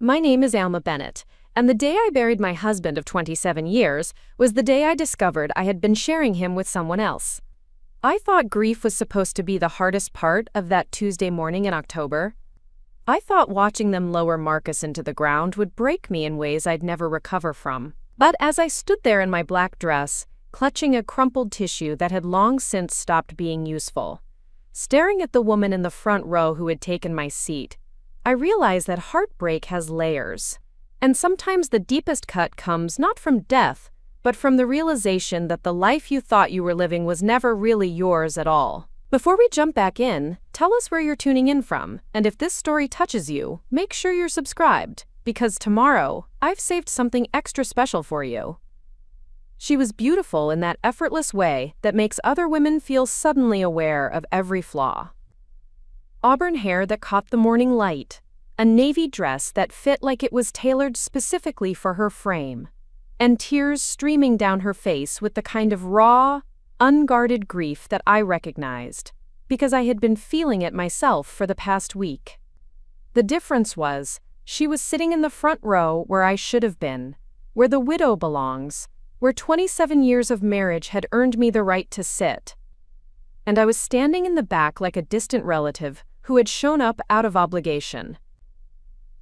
My name is Alma Bennett, and the day I buried my husband of 27 years was the day I discovered I had been sharing him with someone else. I thought grief was supposed to be the hardest part of that Tuesday morning in October. I thought watching them lower Marcus into the ground would break me in ways I'd never recover from. But as I stood there in my black dress, clutching a crumpled tissue that had long since stopped being useful, staring at the woman in the front row who had taken my seat, I realized that heartbreak has layers. And sometimes the deepest cut comes not from death, but from the realization that the life you thought you were living was never really yours at all. Before we jump back in, tell us where you're tuning in from, and if this story touches you, make sure you're subscribed, because tomorrow, I've saved something extra special for you. She was beautiful in that effortless way that makes other women feel suddenly aware of every flaw. Auburn hair that caught the morning light, a navy dress that fit like it was tailored specifically for her frame, and tears streaming down her face with the kind of raw, unguarded grief that I recognized, because I had been feeling it myself for the past week. The difference was, she was sitting in the front row where I should have been, where the widow belongs, where 27 years of marriage had earned me the right to sit. And I was standing in the back like a distant relative who had shown up out of obligation.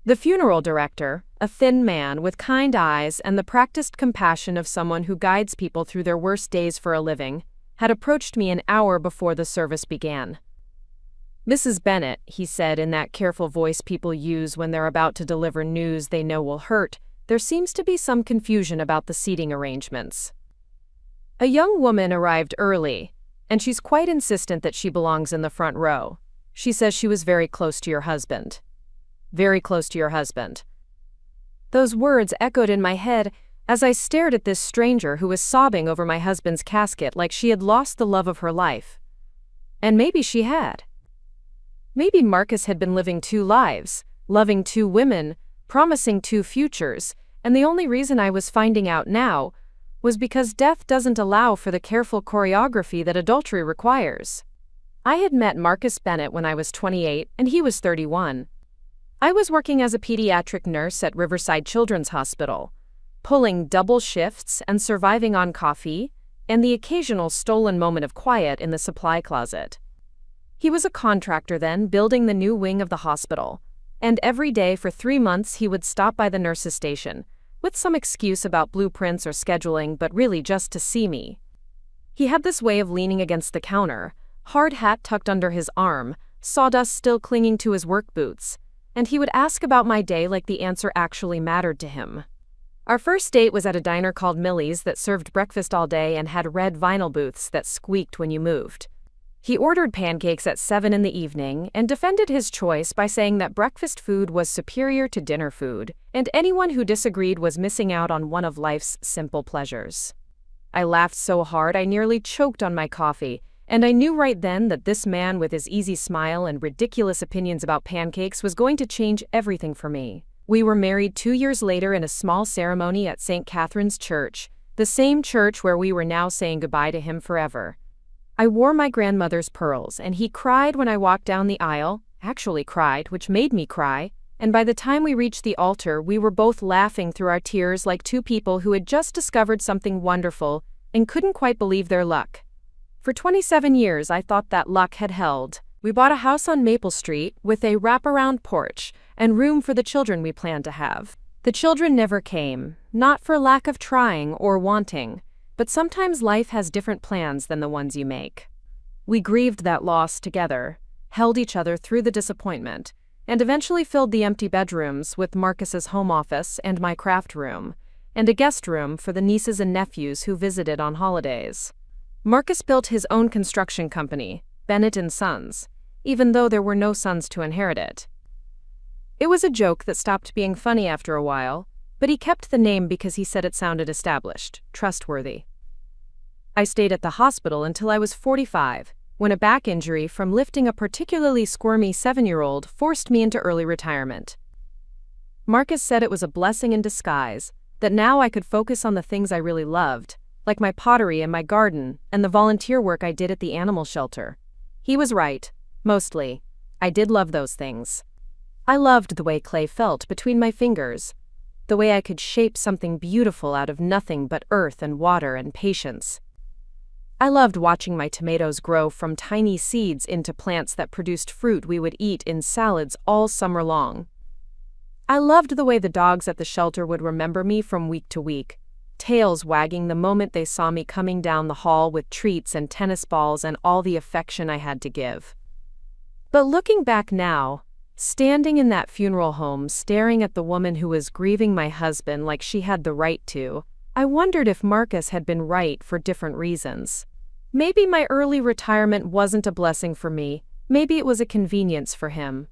The funeral director, a thin man with kind eyes and the practiced compassion of someone who guides people through their worst days for a living, had approached me an hour before the service began. "Mrs. Bennett," he said in that careful voice people use when they're about to deliver news they know will hurt, "there seems to be some confusion about the seating arrangements. A young woman arrived early, and she's quite insistent that she belongs in the front row. She says she was very close to your husband. Very close to your husband." Those words echoed in my head as I stared at this stranger who was sobbing over my husband's casket like she had lost the love of her life. And maybe she had. Maybe Marcus had been living two lives, loving two women, promising two futures, and the only reason I was finding out now was because death doesn't allow for the careful choreography that adultery requires. I had met Marcus Bennett when I was 28 and he was 31. I was working as a pediatric nurse at Riverside Children's Hospital, pulling double shifts and surviving on coffee and the occasional stolen moment of quiet in the supply closet. He was a contractor then, building the new wing of the hospital, and every day for 3 months he would stop by the nurse's station, with some excuse about blueprints or scheduling, but really just to see me. He had this way of leaning against the counter, hard hat tucked under his arm, sawdust still clinging to his work boots, and he would ask about my day like the answer actually mattered to him. Our first date was at a diner called Millie's that served breakfast all day and had red vinyl booths that squeaked when you moved. He ordered pancakes at 7 in the evening and defended his choice by saying that breakfast food was superior to dinner food, and anyone who disagreed was missing out on one of life's simple pleasures. I laughed so hard I nearly choked on my coffee, and I knew right then that this man with his easy smile and ridiculous opinions about pancakes was going to change everything for me. We were married 2 years later in a small ceremony at St. Catherine's Church, the same church where we were now saying goodbye to him forever. I wore my grandmother's pearls, and he cried when I walked down the aisle, actually cried, which made me cry, and by the time we reached the altar, we were both laughing through our tears like two people who had just discovered something wonderful and couldn't quite believe their luck. For 27 years, I thought that luck had held. We bought a house on Maple Street with a wraparound porch and room for the children we planned to have. The children never came, not for lack of trying or wanting, but sometimes life has different plans than the ones you make. We grieved that loss together, held each other through the disappointment, and eventually filled the empty bedrooms with Marcus's home office and my craft room, and a guest room for the nieces and nephews who visited on holidays. Marcus built his own construction company, Bennett & Sons, even though there were no sons to inherit it. It was a joke that stopped being funny after a while, but he kept the name because he said it sounded established, trustworthy. I stayed at the hospital until I was 45, when a back injury from lifting a particularly squirmy 7-year-old forced me into early retirement. Marcus said it was a blessing in disguise, that now I could focus on the things I really loved, like my pottery and my garden, and the volunteer work I did at the animal shelter. He was right, mostly. I did love those things. I loved the way clay felt between my fingers, the way I could shape something beautiful out of nothing but earth and water and patience. I loved watching my tomatoes grow from tiny seeds into plants that produced fruit we would eat in salads all summer long. I loved the way the dogs at the shelter would remember me from week to week, tails wagging the moment they saw me coming down the hall with treats and tennis balls and all the affection I had to give. But looking back now, standing in that funeral home, staring at the woman who was grieving my husband like she had the right to, I wondered if Marcus had been right for different reasons. Maybe my early retirement wasn't a blessing for me, maybe it was a convenience for him.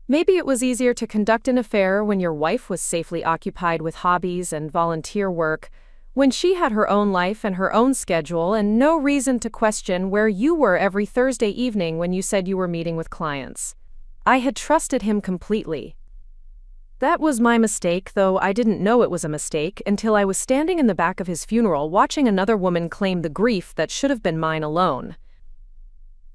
Maybe it was easier to conduct an affair when your wife was safely occupied with hobbies and volunteer work, when she had her own life and her own schedule and no reason to question where you were every Thursday evening when you said you were meeting with clients. I had trusted him completely. That was my mistake, though I didn't know it was a mistake until I was standing in the back of his funeral watching another woman claim the grief that should have been mine alone.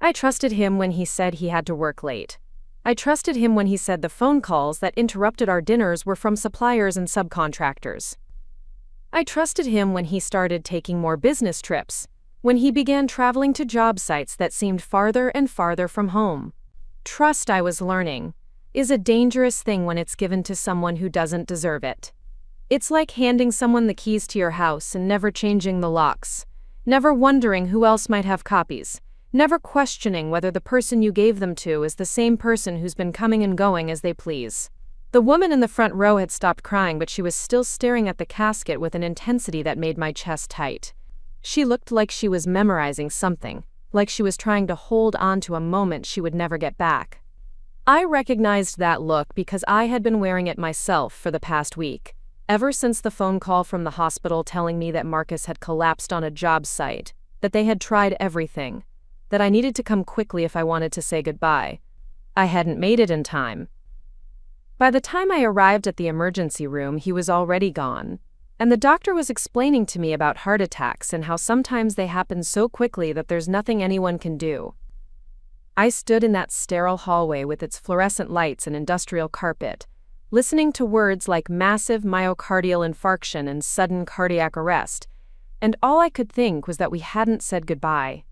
I trusted him when he said he had to work late. I trusted him when he said the phone calls that interrupted our dinners were from suppliers and subcontractors. I trusted him when he started taking more business trips, when he began traveling to job sites that seemed farther and farther from home. Trust, I was learning, is a dangerous thing when it's given to someone who doesn't deserve it. It's like handing someone the keys to your house and never changing the locks, never wondering who else might have copies, never questioning whether the person you gave them to is the same person who's been coming and going as they please. The woman in the front row had stopped crying, but she was still staring at the casket with an intensity that made my chest tight. She looked like she was memorizing something, like she was trying to hold on to a moment she would never get back. I recognized that look because I had been wearing it myself for the past week, ever since the phone call from the hospital telling me that Marcus had collapsed on a job site, that they had tried everything, that I needed to come quickly if I wanted to say goodbye. I hadn't made it in time. By the time I arrived at the emergency room, he was already gone, and the doctor was explaining to me about heart attacks and how sometimes they happen so quickly that there's nothing anyone can do. I stood in that sterile hallway with its fluorescent lights and industrial carpet, listening to words like massive myocardial infarction and sudden cardiac arrest, and all I could think was that we hadn't said goodbye.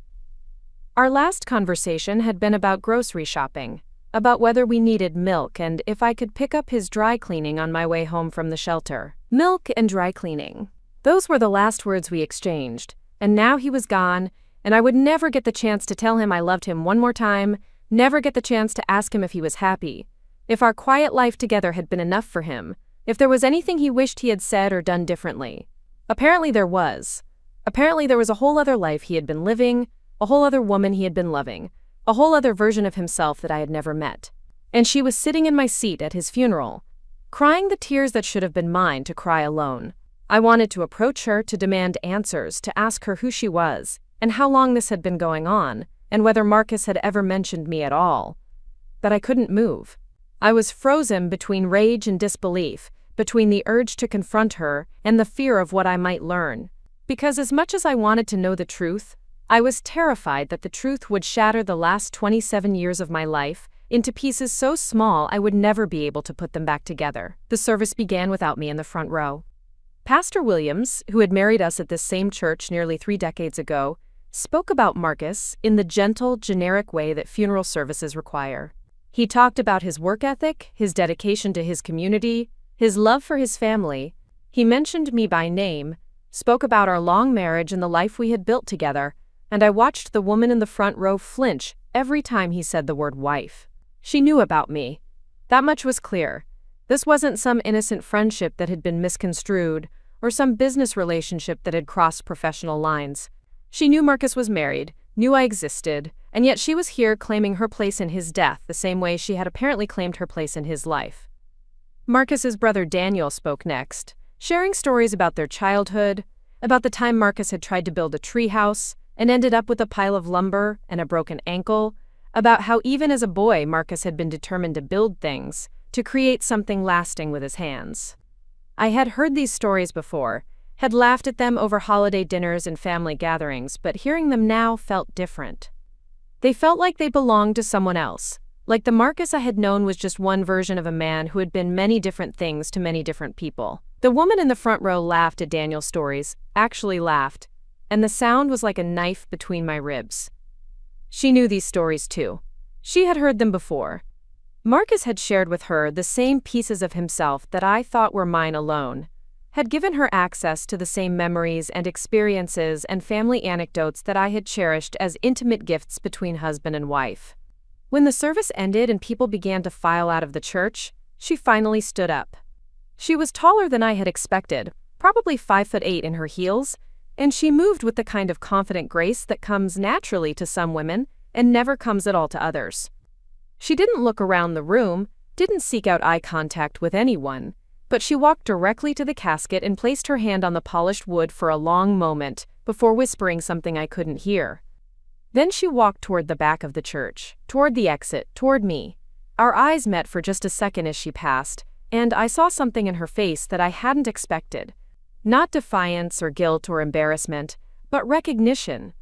Our last conversation had been about grocery shopping, about whether we needed milk and if I could pick up his dry cleaning on my way home from the shelter. Milk and dry cleaning. Those were the last words we exchanged, and now he was gone, and I would never get the chance to tell him I loved him one more time, never get the chance to ask him if he was happy, if our quiet life together had been enough for him, if there was anything he wished he had said or done differently. Apparently there was. Apparently there was a whole other life he had been living, a whole other woman he had been loving, a whole other version of himself that I had never met. And she was sitting in my seat at his funeral, crying the tears that should have been mine to cry alone. I wanted to approach her, to demand answers, to ask her who she was, and how long this had been going on, and whether Marcus had ever mentioned me at all. But I couldn't move. I was frozen between rage and disbelief, between the urge to confront her and the fear of what I might learn. Because as much as I wanted to know the truth, I was terrified that the truth would shatter the last 27 years of my life into pieces so small I would never be able to put them back together. The service began without me in the front row. Pastor Williams, who had married us at this same church nearly 3 decades ago, spoke about Marcus in the gentle, generic way that funeral services require. He talked about his work ethic, his dedication to his community, his love for his family. He mentioned me by name, spoke about our long marriage and the life we had built together, and I watched the woman in the front row flinch every time he said the word wife. She knew about me. That much was clear. This wasn't some innocent friendship that had been misconstrued, or some business relationship that had crossed professional lines. She knew Marcus was married, knew I existed, and yet she was here claiming her place in his death the same way she had apparently claimed her place in his life. Marcus's brother Daniel spoke next, sharing stories about their childhood, about the time Marcus had tried to build a treehouse and ended up with a pile of lumber and a broken ankle, about how even as a boy Marcus had been determined to build things, to create something lasting with his hands. I had heard these stories before, had laughed at them over holiday dinners and family gatherings, but hearing them now felt different. They felt like they belonged to someone else, Like the Marcus I had known was just one version of a man who had been many different things to many different people. The woman in the front row laughed at Daniel's stories, actually laughed, and the sound was like a knife between my ribs. She knew these stories too. She had heard them before. Marcus had shared with her the same pieces of himself that I thought were mine alone, had given her access to the same memories and experiences and family anecdotes that I had cherished as intimate gifts between husband and wife. When the service ended and people began to file out of the church, she finally stood up. She was taller than I had expected, probably 5'8" in her heels, and she moved with the kind of confident grace that comes naturally to some women and never comes at all to others. She didn't look around the room, didn't seek out eye contact with anyone, but she walked directly to the casket and placed her hand on the polished wood for a long moment before whispering something I couldn't hear. Then she walked toward the back of the church, toward the exit, toward me. Our eyes met for just a second as she passed, and I saw something in her face that I hadn't expected. Not defiance or guilt or embarrassment, but recognition.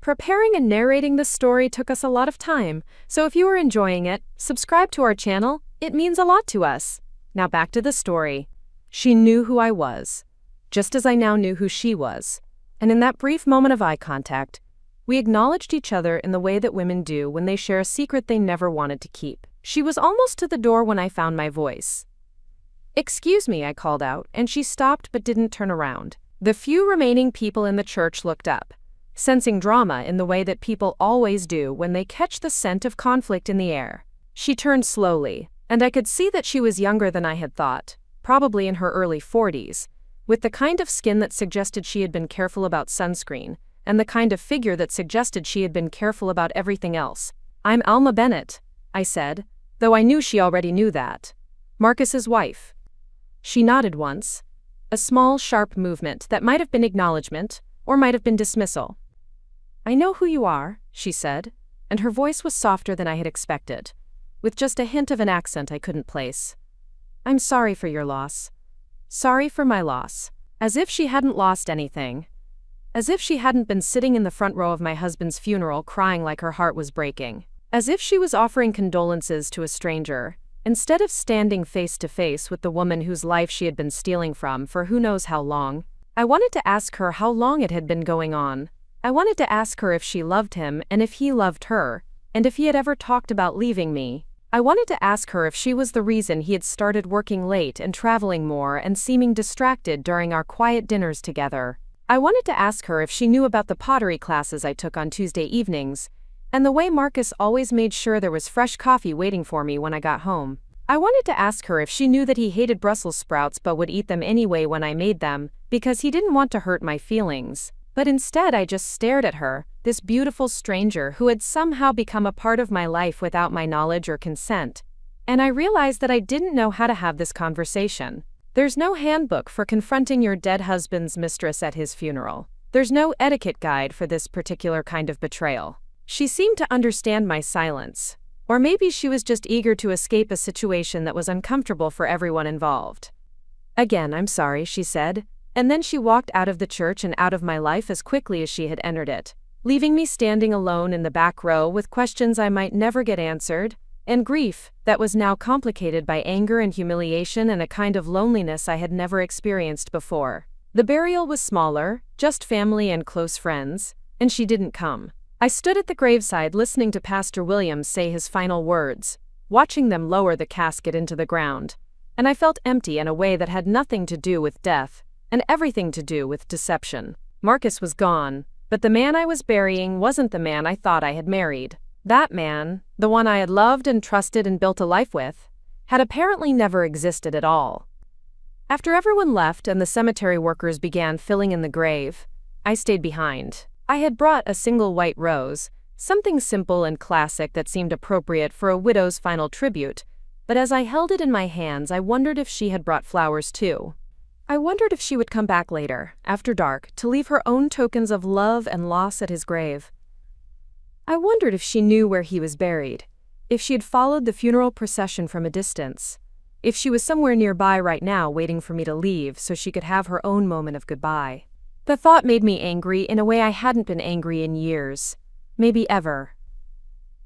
Preparing and narrating this story took us a lot of time, so if you are enjoying it, subscribe to our channel. It means a lot to us. Now back to the story. She knew who I was, just as I now knew who she was. And in that brief moment of eye contact, we acknowledged each other in the way that women do when they share a secret they never wanted to keep. She was almost to the door when I found my voice. "Excuse me," I called out, and she stopped but didn't turn around. The few remaining people in the church looked up, sensing drama in the way that people always do when they catch the scent of conflict in the air. She turned slowly, and I could see that she was younger than I had thought, probably in her early 40s, with the kind of skin that suggested she had been careful about sunscreen, and the kind of figure that suggested she had been careful about everything else. "I'm Alma Bennett," I said, though I knew she already knew that. "Marcus's wife." She nodded once, a small, sharp movement that might have been acknowledgement, or might have been dismissal. "I know who you are," she said, and her voice was softer than I had expected, with just a hint of an accent I couldn't place. "I'm sorry for your loss. Sorry for my loss." As if she hadn't lost anything. As if she hadn't been sitting in the front row of my husband's funeral crying like her heart was breaking. As if she was offering condolences to a stranger, instead of standing face to face with the woman whose life she had been stealing from for who knows how long. I wanted to ask her how long it had been going on. I wanted to ask her if she loved him and if he loved her, and if he had ever talked about leaving me. I wanted to ask her if she was the reason he had started working late and traveling more and seeming distracted during our quiet dinners together. I wanted to ask her if she knew about the pottery classes I took on Tuesday evenings, and the way Marcus always made sure there was fresh coffee waiting for me when I got home. I wanted to ask her if she knew that he hated Brussels sprouts but would eat them anyway when I made them, because he didn't want to hurt my feelings. But instead I just stared at her, this beautiful stranger who had somehow become a part of my life without my knowledge or consent. And I realized that I didn't know how to have this conversation. There's no handbook for confronting your dead husband's mistress at his funeral. There's no etiquette guide for this particular kind of betrayal. She seemed to understand my silence. Or maybe she was just eager to escape a situation that was uncomfortable for everyone involved. "Again, I'm sorry," she said, and then she walked out of the church and out of my life as quickly as she had entered it, leaving me standing alone in the back row with questions I might never get answered, and grief that was now complicated by anger and humiliation and a kind of loneliness I had never experienced before. The burial was smaller, just family and close friends, and she didn't come. I stood at the graveside listening to Pastor Williams say his final words, watching them lower the casket into the ground, and I felt empty in a way that had nothing to do with death, and everything to do with deception. Marcus was gone, but the man I was burying wasn't the man I thought I had married. That man, the one I had loved and trusted and built a life with, had apparently never existed at all. After everyone left and the cemetery workers began filling in the grave, I stayed behind. I had brought a single white rose, something simple and classic that seemed appropriate for a widow's final tribute, but as I held it in my hands I wondered if she had brought flowers too. I wondered if she would come back later, after dark, to leave her own tokens of love and loss at his grave. I wondered if she knew where he was buried, if she had followed the funeral procession from a distance, if she was somewhere nearby right now waiting for me to leave so she could have her own moment of goodbye. The thought made me angry in a way I hadn't been angry in years, maybe ever.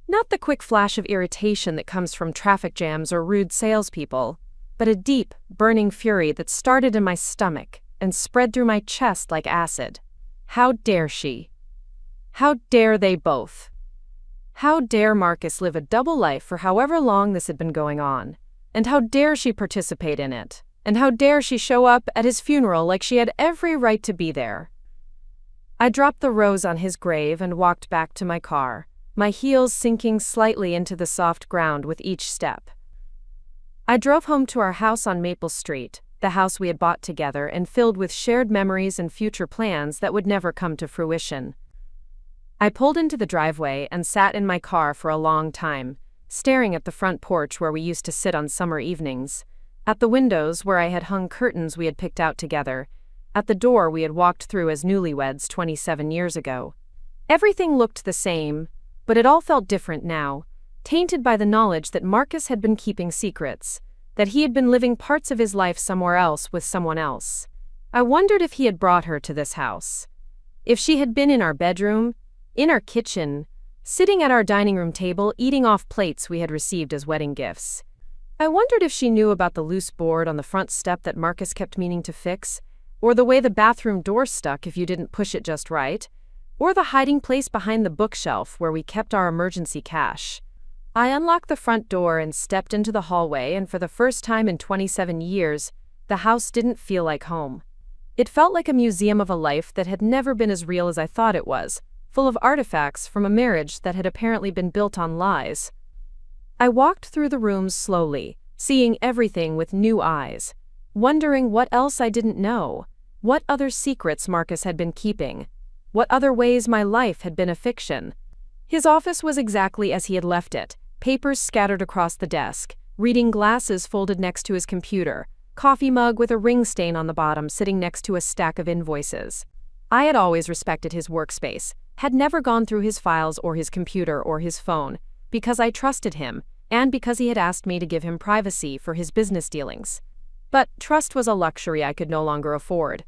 Not the quick flash of irritation that comes from traffic jams or rude salespeople, but a deep, burning fury that started in my stomach and spread through my chest like acid. How dare she? How dare they both? How dare Marcus live a double life for however long this had been going on? And how dare she participate in it? And how dare she show up at his funeral like she had every right to be there? I dropped the rose on his grave and walked back to my car, my heels sinking slightly into the soft ground with each step. I drove home to our house on Maple Street, the house we had bought together and filled with shared memories and future plans that would never come to fruition. I pulled into the driveway and sat in my car for a long time, staring at the front porch where we used to sit on summer evenings, at the windows where I had hung curtains we had picked out together, at the door we had walked through as newlyweds 27 years ago. Everything looked the same, but it all felt different now, tainted by the knowledge that Marcus had been keeping secrets, that he had been living parts of his life somewhere else with someone else. I wondered if he had brought her to this house. If she had been in our bedroom, in our kitchen, sitting at our dining room table eating off plates we had received as wedding gifts. I wondered if she knew about the loose board on the front step that Marcus kept meaning to fix, or the way the bathroom door stuck if you didn't push it just right, or the hiding place behind the bookshelf where we kept our emergency cash. I unlocked the front door and stepped into the hallway, and for the first time in 27 years, the house didn't feel like home. It felt like a museum of a life that had never been as real as I thought it was, full of artifacts from a marriage that had apparently been built on lies. I walked through the rooms slowly, seeing everything with new eyes, wondering what else I didn't know, what other secrets Marcus had been keeping, what other ways my life had been a fiction. His office was exactly as he had left it, papers scattered across the desk, reading glasses folded next to his computer, coffee mug with a ring stain on the bottom sitting next to a stack of invoices. I had always respected his workspace, had never gone through his files or his computer or his phone, because I trusted him, and because he had asked me to give him privacy for his business dealings. But trust was a luxury I could no longer afford.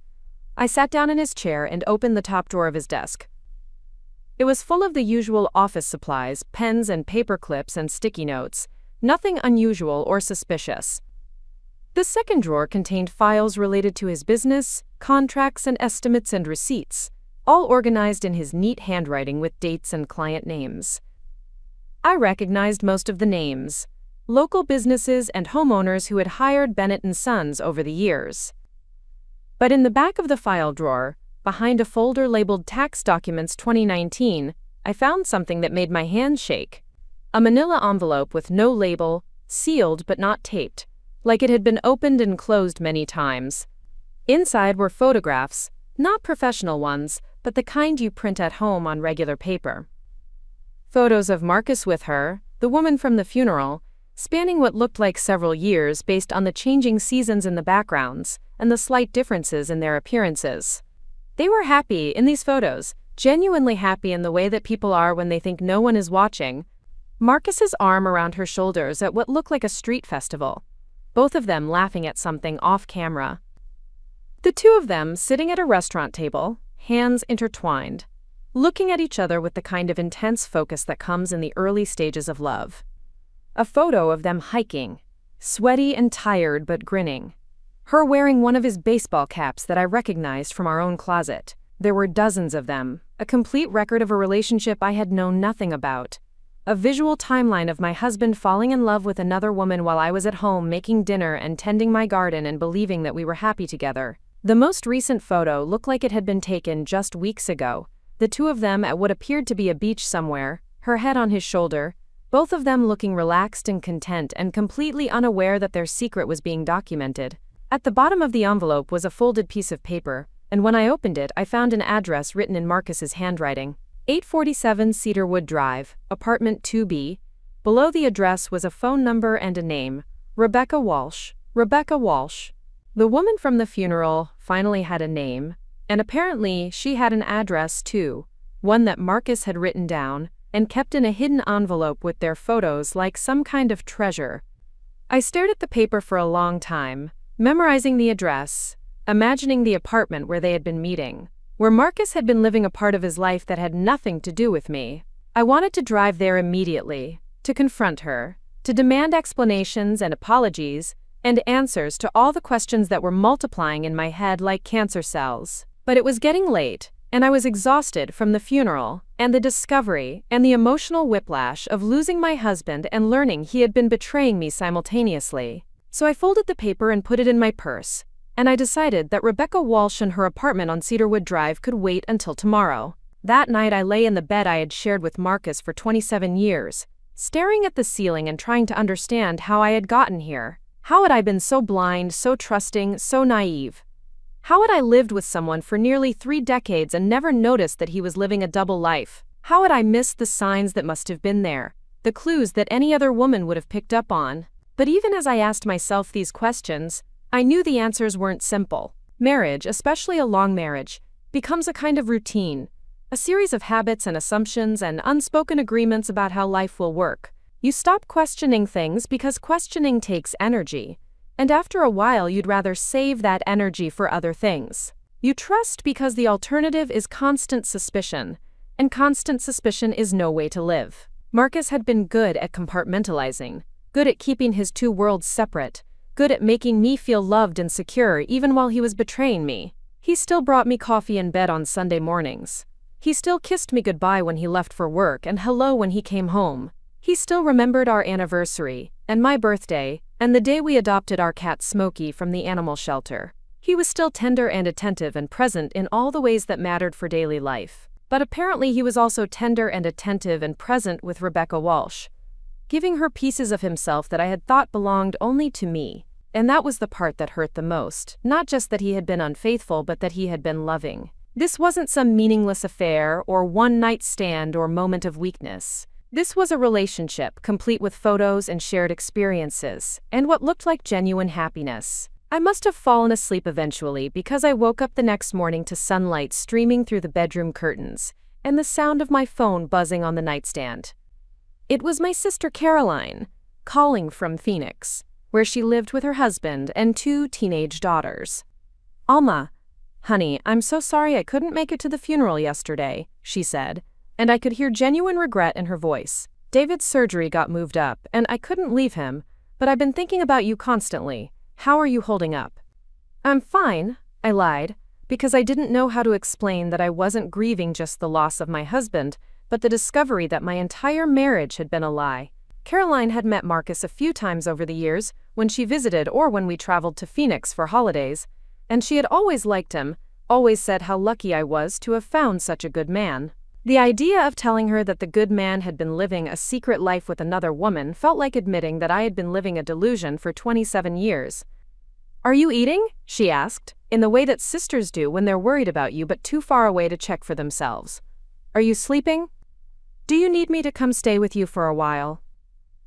I sat down in his chair and opened the top drawer of his desk. It was full of the usual office supplies, pens and paper clips and sticky notes, nothing unusual or suspicious. The second drawer contained files related to his business, contracts and estimates and receipts, all organized in his neat handwriting with dates and client names. I recognized most of the names, local businesses and homeowners who had hired Bennett & Sons over the years. But in the back of the file drawer, behind a folder labeled Tax Documents 2019, I found something that made my hands shake. A manila envelope with no label, sealed but not taped, like it had been opened and closed many times. Inside were photographs, not professional ones, but the kind you print at home on regular paper. Photos of Marcus with her, the woman from the funeral, spanning what looked like several years based on the changing seasons in the backgrounds and the slight differences in their appearances. They were happy in these photos, genuinely happy in the way that people are when they think no one is watching. Marcus's arm around her shoulders at what looked like a street festival, both of them laughing at something off camera. The two of them sitting at a restaurant table, hands intertwined, looking at each other with the kind of intense focus that comes in the early stages of love. A photo of them hiking, sweaty and tired but grinning. Her wearing one of his baseball caps that I recognized from our own closet. There were dozens of them, a complete record of a relationship I had known nothing about. A visual timeline of my husband falling in love with another woman while I was at home making dinner and tending my garden and believing that we were happy together. The most recent photo looked like it had been taken just weeks ago. The two of them at what appeared to be a beach somewhere, her head on his shoulder, both of them looking relaxed and content and completely unaware that their secret was being documented. At the bottom of the envelope was a folded piece of paper, and when I opened it, I found an address written in Marcus's handwriting. 847 Cedarwood Drive, apartment 2B. Below the address was a phone number and a name, Rebecca Walsh. Rebecca Walsh. The woman from the funeral finally had a name, and apparently she had an address too, one that Marcus had written down and kept in a hidden envelope with their photos like some kind of treasure. I stared at the paper for a long time, memorizing the address, imagining the apartment where they had been meeting, where Marcus had been living a part of his life that had nothing to do with me. I wanted to drive there immediately, to confront her, to demand explanations and apologies, and answers to all the questions that were multiplying in my head like cancer cells. But it was getting late, and I was exhausted from the funeral, and the discovery, and the emotional whiplash of losing my husband and learning he had been betraying me simultaneously. So I folded the paper and put it in my purse, and I decided that Rebecca Walsh and her apartment on Cedarwood Drive could wait until tomorrow. That night I lay in the bed I had shared with Marcus for 27 years, staring at the ceiling and trying to understand how I had gotten here. How had I been so blind, so trusting, so naive? How had I lived with someone for nearly 3 decades and never noticed that he was living a double life? How had I missed the signs that must have been there, the clues that any other woman would have picked up on? But even as I asked myself these questions, I knew the answers weren't simple. Marriage, especially a long marriage, becomes a kind of routine, a series of habits and assumptions and unspoken agreements about how life will work. You stop questioning things because questioning takes energy, and after a while you'd rather save that energy for other things. You trust because the alternative is constant suspicion, and constant suspicion is no way to live. Marcus had been good at compartmentalizing, good at keeping his two worlds separate, good at making me feel loved and secure even while he was betraying me. He still brought me coffee in bed on Sunday mornings. He still kissed me goodbye when he left for work and hello when he came home. He still remembered our anniversary, and my birthday, and the day we adopted our cat Smokey from the animal shelter. He was still tender and attentive and present in all the ways that mattered for daily life. But apparently he was also tender and attentive and present with Rebecca Walsh, giving her pieces of himself that I had thought belonged only to me. And that was the part that hurt the most. Not just that he had been unfaithful, but that he had been loving. This wasn't some meaningless affair or one-night stand or moment of weakness. This was a relationship, complete with photos and shared experiences, and what looked like genuine happiness. I must have fallen asleep eventually because I woke up the next morning to sunlight streaming through the bedroom curtains, and the sound of my phone buzzing on the nightstand. It was my sister Caroline, calling from Phoenix, where she lived with her husband and 2 teenage daughters. "Alma, honey, I'm so sorry I couldn't make it to the funeral yesterday," she said, and I could hear genuine regret in her voice. "David's surgery got moved up, and I couldn't leave him, but I've been thinking about you constantly. How are you holding up?" "I'm fine," I lied, because I didn't know how to explain that I wasn't grieving just the loss of my husband, but the discovery that my entire marriage had been a lie. Caroline had met Marcus a few times over the years, when she visited or when we traveled to Phoenix for holidays, and she had always liked him, always said how lucky I was to have found such a good man. The idea of telling her that the good man had been living a secret life with another woman felt like admitting that I had been living a delusion for 27 years. "Are you eating?" she asked, in the way that sisters do when they're worried about you but too far away to check for themselves. "Are you sleeping? Do you need me to come stay with you for a while?"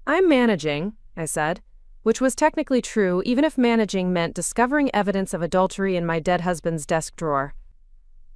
"I'm managing," I said, which was technically true even if managing meant discovering evidence of adultery in my dead husband's desk drawer.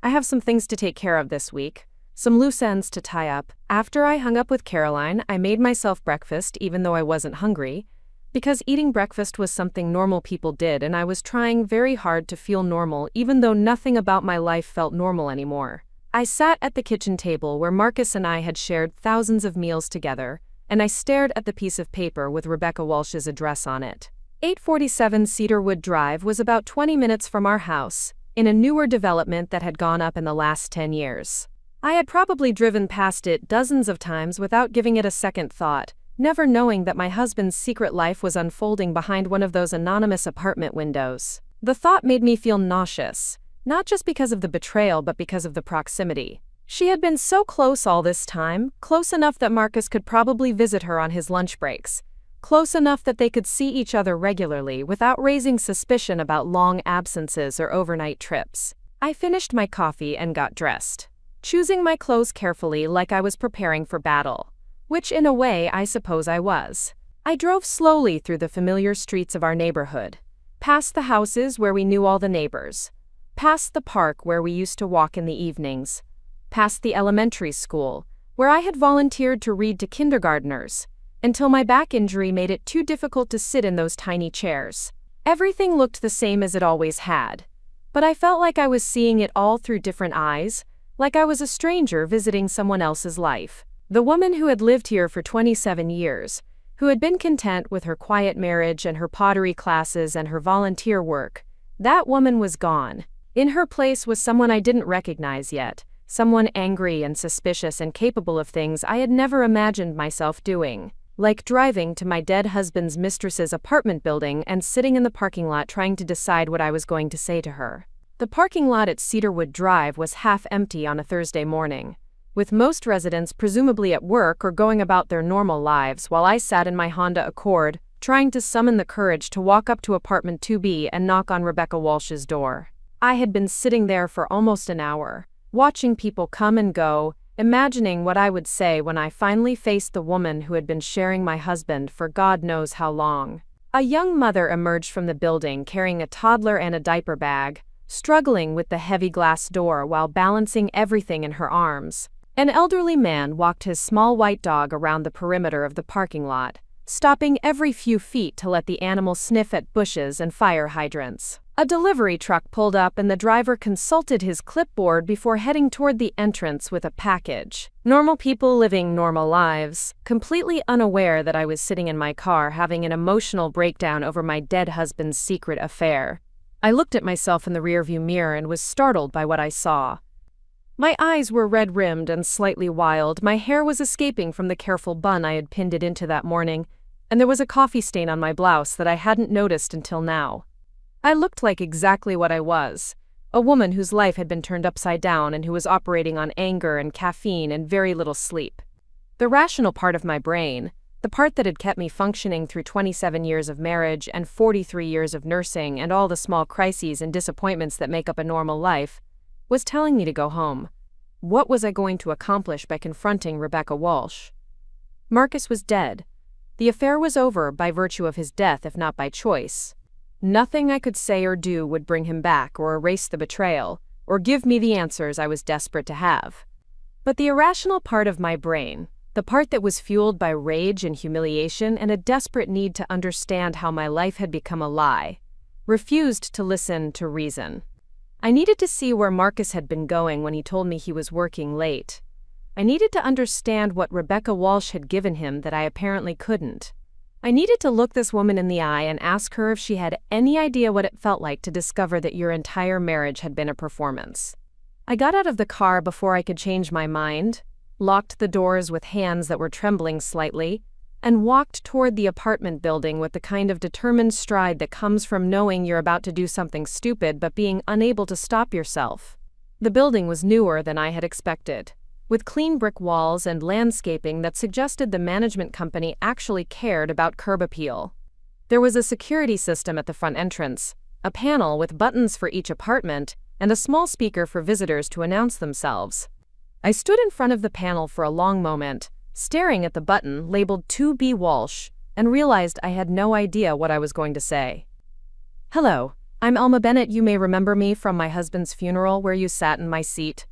"I have some things to take care of this week. Some loose ends to tie up." After I hung up with Caroline, I made myself breakfast even though I wasn't hungry, because eating breakfast was something normal people did and I was trying very hard to feel normal even though nothing about my life felt normal anymore. I sat at the kitchen table where Marcus and I had shared thousands of meals together, and I stared at the piece of paper with Rebecca Walsh's address on it. 847 Cedarwood Drive was about 20 minutes from our house, in a newer development that had gone up in the last 10 years. I had probably driven past it dozens of times without giving it a second thought, never knowing that my husband's secret life was unfolding behind one of those anonymous apartment windows. The thought made me feel nauseous, not just because of the betrayal but because of the proximity. She had been so close all this time, close enough that Marcus could probably visit her on his lunch breaks, close enough that they could see each other regularly without raising suspicion about long absences or overnight trips. I finished my coffee and got dressed, choosing my clothes carefully like I was preparing for battle, which in a way I suppose I was. I drove slowly through the familiar streets of our neighborhood, past the houses where we knew all the neighbors, past the park where we used to walk in the evenings, past the elementary school, where I had volunteered to read to kindergartners, until my back injury made it too difficult to sit in those tiny chairs. Everything looked the same as it always had, but I felt like I was seeing it all through different eyes, like I was a stranger visiting someone else's life. The woman who had lived here for 27 years, who had been content with her quiet marriage and her pottery classes and her volunteer work, that woman was gone. In her place was someone I didn't recognize yet, someone angry and suspicious and capable of things I had never imagined myself doing, like driving to my dead husband's mistress's apartment building and sitting in the parking lot trying to decide what I was going to say to her. The parking lot at Cedarwood Drive was half empty on a Thursday morning, with most residents presumably at work or going about their normal lives, while I sat in my Honda Accord, trying to summon the courage to walk up to apartment 2B and knock on Rebecca Walsh's door. I had been sitting there for almost an hour, watching people come and go, imagining what I would say when I finally faced the woman who had been sharing my husband for God knows how long. A young mother emerged from the building carrying a toddler and a diaper bag, struggling with the heavy glass door while balancing everything in her arms. An elderly man walked his small white dog around the perimeter of the parking lot, stopping every few feet to let the animal sniff at bushes and fire hydrants. A delivery truck pulled up and the driver consulted his clipboard before heading toward the entrance with a package. Normal people living normal lives, completely unaware that I was sitting in my car having an emotional breakdown over my dead husband's secret affair. I looked at myself in the rearview mirror and was startled by what I saw. My eyes were red-rimmed and slightly wild, my hair was escaping from the careful bun I had pinned it into that morning, and there was a coffee stain on my blouse that I hadn't noticed until now. I looked like exactly what I was, a woman whose life had been turned upside down and who was operating on anger and caffeine and very little sleep. The rational part of my brain, the part that had kept me functioning through 27 years of marriage and 43 years of nursing and all the small crises and disappointments that make up a normal life, was telling me to go home. What was I going to accomplish by confronting Rebecca Walsh? Marcus was dead. The affair was over by virtue of his death, if not by choice. Nothing I could say or do would bring him back or erase the betrayal, or give me the answers I was desperate to have. But the irrational part of my brain, the part that was fueled by rage and humiliation and a desperate need to understand how my life had become a lie, refused to listen to reason. I needed to see where Marcus had been going when he told me he was working late. I needed to understand what Rebecca Walsh had given him that I apparently couldn't. I needed to look this woman in the eye and ask her if she had any idea what it felt like to discover that your entire marriage had been a performance. I got out of the car before I could change my mind, locked the doors with hands that were trembling slightly, and walked toward the apartment building with the kind of determined stride that comes from knowing you're about to do something stupid but being unable to stop yourself. The building was newer than I had expected, with clean brick walls and landscaping that suggested the management company actually cared about curb appeal. There was a security system at the front entrance, a panel with buttons for each apartment, and a small speaker for visitors to announce themselves. I stood in front of the panel for a long moment, staring at the button labeled 2B Walsh, and realized I had no idea what I was going to say. "Hello, I'm Alma Bennett. You may remember me from my husband's funeral where you sat in my seat.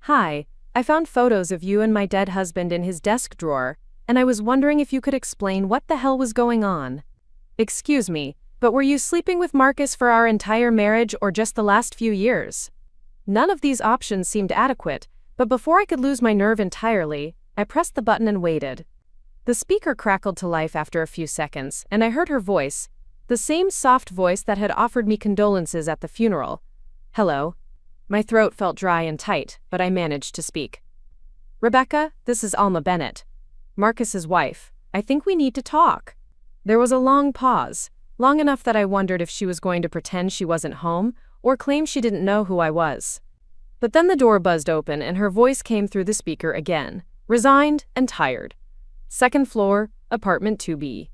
Hi, I found photos of you and my dead husband in his desk drawer, and I was wondering if you could explain what the hell was going on. Excuse me, but were you sleeping with Marcus for our entire marriage or just the last few years?" None of these options seemed adequate, but before I could lose my nerve entirely, I pressed the button and waited. The speaker crackled to life after a few seconds, and I heard her voice, the same soft voice that had offered me condolences at the funeral. "Hello." My throat felt dry and tight, but I managed to speak. "Rebecca, this is Alma Bennett, Marcus's wife. I think we need to talk." There was a long pause, long enough that I wondered if she was going to pretend she wasn't home or claim she didn't know who I was. But then the door buzzed open and her voice came through the speaker again, resigned and tired. "Second floor, apartment 2B."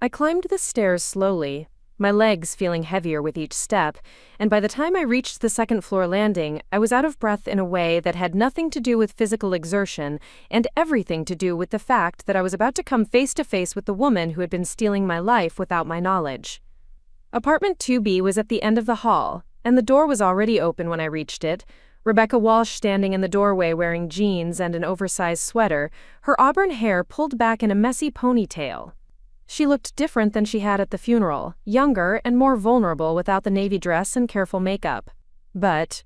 I climbed the stairs slowly, my legs feeling heavier with each step, and by the time I reached the second-floor landing, I was out of breath in a way that had nothing to do with physical exertion and everything to do with the fact that I was about to come face-to-face with the woman who had been stealing my life without my knowledge. Apartment 2B was at the end of the hall, and the door was already open when I reached it, Rebecca Walsh standing in the doorway wearing jeans and an oversized sweater, her auburn hair pulled back in a messy ponytail. She looked different than she had at the funeral, younger and more vulnerable without the navy dress and careful makeup. But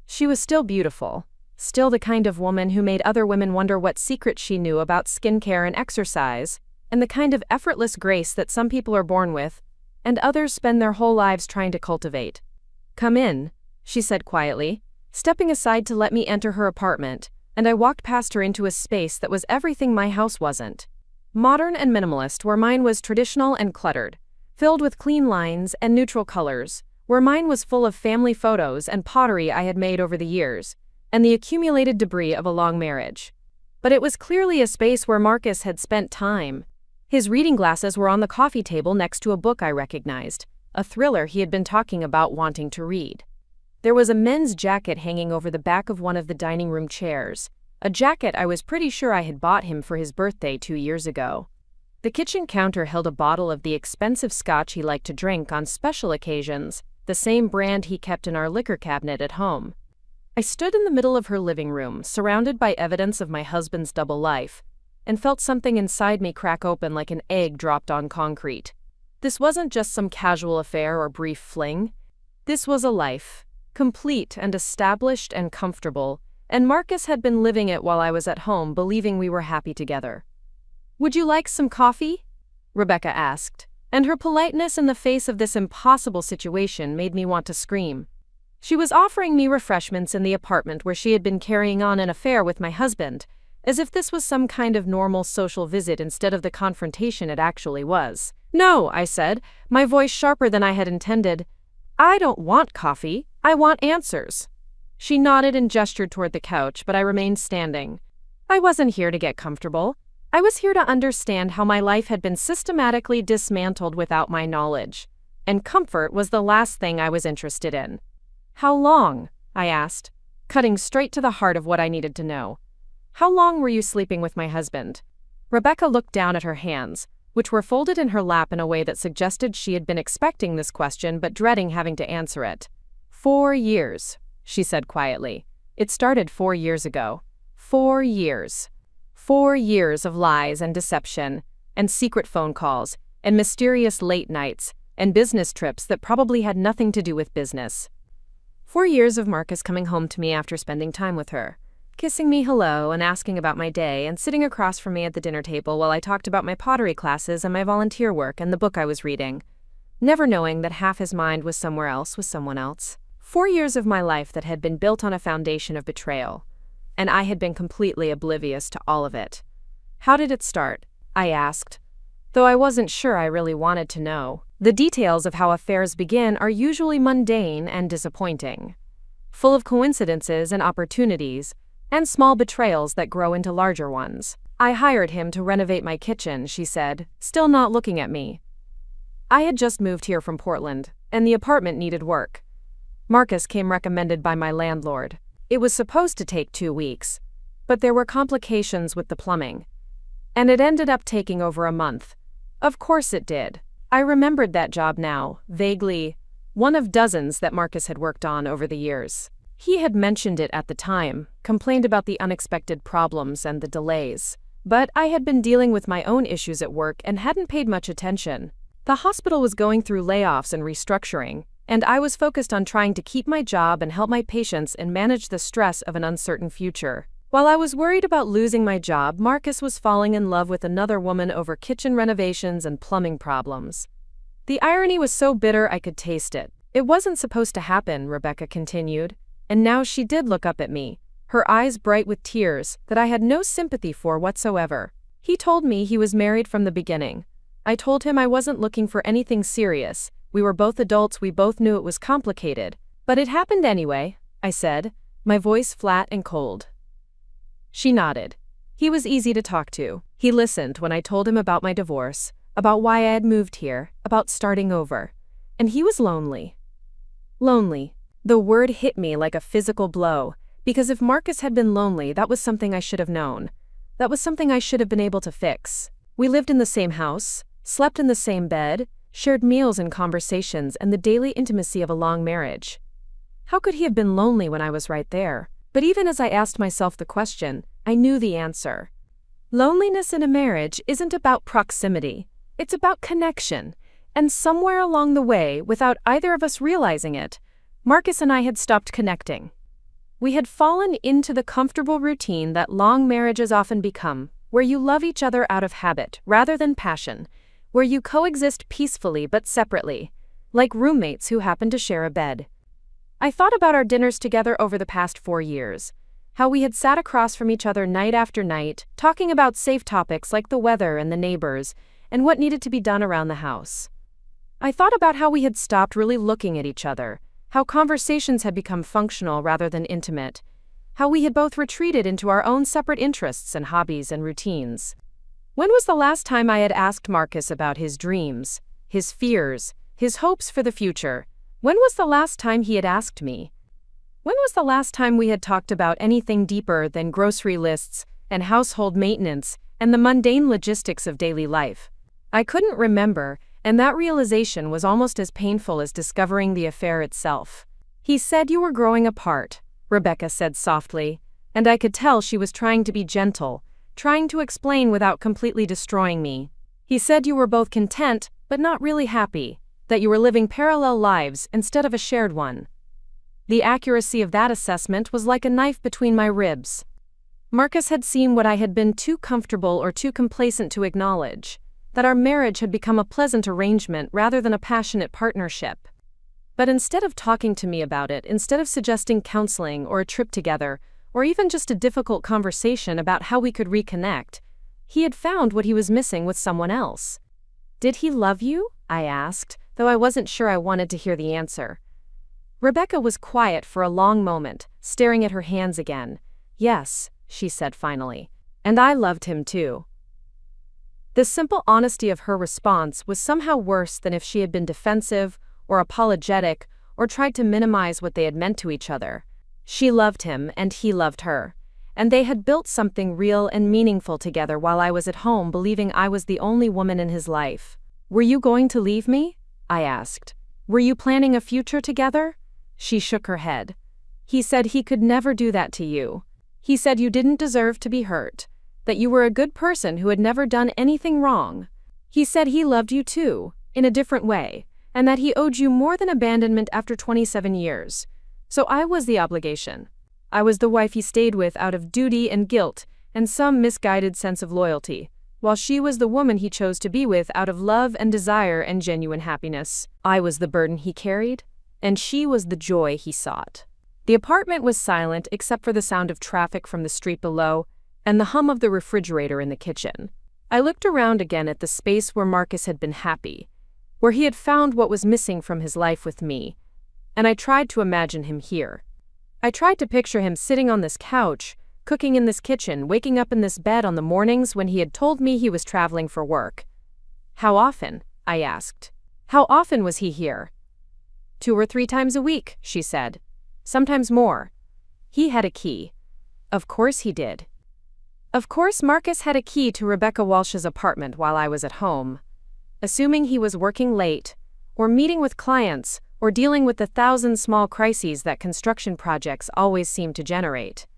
she was still beautiful. Still the kind of woman who made other women wonder what secrets she knew about skincare and exercise, and the kind of effortless grace that some people are born with, and others spend their whole lives trying to cultivate. "Come in," she said quietly, stepping aside to let me enter her apartment, and I walked past her into a space that was everything my house wasn't. Modern and minimalist, where mine was traditional and cluttered, filled with clean lines and neutral colors, where mine was full of family photos and pottery I had made over the years, and the accumulated debris of a long marriage. But it was clearly a space where Marcus had spent time. His reading glasses were on the coffee table next to a book I recognized, a thriller he had been talking about wanting to read. There was a men's jacket hanging over the back of one of the dining room chairs, a jacket I was pretty sure I had bought him for his birthday 2 years ago. The kitchen counter held a bottle of the expensive scotch he liked to drink on special occasions, the same brand he kept in our liquor cabinet at home. I stood in the middle of her living room, surrounded by evidence of my husband's double life, and felt something inside me crack open like an egg dropped on concrete. This wasn't just some casual affair or brief fling. This was a life, complete and established and comfortable, and Marcus had been living it while I was at home, believing we were happy together. "Would you like some coffee?" Rebecca asked, and her politeness in the face of this impossible situation made me want to scream. She was offering me refreshments in the apartment where she had been carrying on an affair with my husband, as if this was some kind of normal social visit instead of the confrontation it actually was. "No," I said, my voice sharper than I had intended. "I don't want coffee. I want answers." She nodded and gestured toward the couch, but I remained standing. I wasn't here to get comfortable. I was here to understand how my life had been systematically dismantled without my knowledge, and comfort was the last thing I was interested in. "How long?" I asked, cutting straight to the heart of what I needed to know. "How long were you sleeping with my husband?" Rebecca looked down at her hands, which were folded in her lap in a way that suggested she had been expecting this question but dreading having to answer it. 4 years, she said quietly. "It started 4 years ago. 4 years. 4 years of lies and deception, and secret phone calls, and mysterious late nights, and business trips that probably had nothing to do with business. 4 years of Marcus coming home to me after spending time with her, kissing me hello and asking about my day, and sitting across from me at the dinner table while I talked about my pottery classes and my volunteer work and the book I was reading, never knowing that half his mind was somewhere else with someone else. 4 years of my life that had been built on a foundation of betrayal, and I had been completely oblivious to all of it. How did it start? I asked, though I wasn't sure I really wanted to know. The details of how affairs begin are usually mundane and disappointing, full of coincidences and opportunities, and small betrayals that grow into larger ones. "I hired him to renovate my kitchen," she said, still not looking at me. "I had just moved here from Portland, and the apartment needed work. Marcus came recommended by my landlord. It was supposed to take 2 weeks, but there were complications with the plumbing, and it ended up taking over a month. Of course it did." I remembered that job now, vaguely, one of dozens that Marcus had worked on over the years. He had mentioned it at the time, complained about the unexpected problems and the delays, but I had been dealing with my own issues at work and hadn't paid much attention. The hospital was going through layoffs and restructuring, and I was focused on trying to keep my job and help my patients and manage the stress of an uncertain future. While I was worried about losing my job, Marcus was falling in love with another woman over kitchen renovations and plumbing problems. The irony was so bitter I could taste it. "It wasn't supposed to happen," Rebecca continued, and now she did look up at me, her eyes bright with tears that I had no sympathy for whatsoever. "He told me he was married from the beginning. I told him I wasn't looking for anything serious. We were both adults, we both knew it was complicated. But it happened anyway," I said, my voice flat and cold. She nodded. "He was easy to talk to. He listened when I told him about my divorce, about why I had moved here, about starting over. And he was lonely." Lonely. The word hit me like a physical blow, because if Marcus had been lonely, that was something I should have known. That was something I should have been able to fix. We lived in the same house, slept in the same bed, shared meals and conversations, and the daily intimacy of a long marriage. How could he have been lonely when I was right there? But even as I asked myself the question, I knew the answer. Loneliness in a marriage isn't about proximity. It's about connection. And somewhere along the way, without either of us realizing it, Marcus and I had stopped connecting. We had fallen into the comfortable routine that long marriages often become, where you love each other out of habit rather than passion, where you coexist peacefully but separately, like roommates who happen to share a bed. I thought about our dinners together over the past 4 years, how we had sat across from each other night after night, talking about safe topics like the weather and the neighbors, and what needed to be done around the house. I thought about how we had stopped really looking at each other, how conversations had become functional rather than intimate, how we had both retreated into our own separate interests and hobbies and routines. When was the last time I had asked Marcus about his dreams, his fears, his hopes for the future? When was the last time he had asked me? When was the last time we had talked about anything deeper than grocery lists and household maintenance and the mundane logistics of daily life? I couldn't remember, and that realization was almost as painful as discovering the affair itself. He said you were growing apart, Rebecca said softly, and I could tell she was trying to be gentle, trying to explain without completely destroying me. He said you were both content, but not really happy, that you were living parallel lives instead of a shared one. The accuracy of that assessment was like a knife between my ribs. Marcus had seen what I had been too comfortable or too complacent to acknowledge, that our marriage had become a pleasant arrangement rather than a passionate partnership. But instead of talking to me about it, instead of suggesting counseling or a trip together, or even just a difficult conversation about how we could reconnect, he had found what he was missing with someone else. Did he love you? I asked, though I wasn't sure I wanted to hear the answer. Rebecca was quiet for a long moment, staring at her hands again. Yes, she said finally. And I loved him too. The simple honesty of her response was somehow worse than if she had been defensive or apologetic or tried to minimize what they had meant to each other. She loved him and he loved her, and they had built something real and meaningful together while I was at home believing I was the only woman in his life. Were you going to leave me? I asked. Were you planning a future together? She shook her head. He said he could never do that to you. He said you didn't deserve to be hurt, that you were a good person who had never done anything wrong. He said he loved you too, in a different way, and that he owed you more than abandonment after 27 years. So I was the obligation. I was the wife he stayed with out of duty and guilt and some misguided sense of loyalty, while she was the woman he chose to be with out of love and desire and genuine happiness. I was the burden he carried, and she was the joy he sought. The apartment was silent except for the sound of traffic from the street below and the hum of the refrigerator in the kitchen. I looked around again at the space where Marcus had been happy, where he had found what was missing from his life with me, and I tried to imagine him here. I tried to picture him sitting on this couch, cooking in this kitchen, waking up in this bed on the mornings when he had told me he was traveling for work. How often? I asked. How often was he here? 2 or 3 times a week, she said. Sometimes more. He had a key. Of course he did. Of course Marcus had a key to Rebecca Walsh's apartment while I was at home. Assuming he was working late, or meeting with clients, or dealing with the 1,000 small crises that construction projects always seem to generate.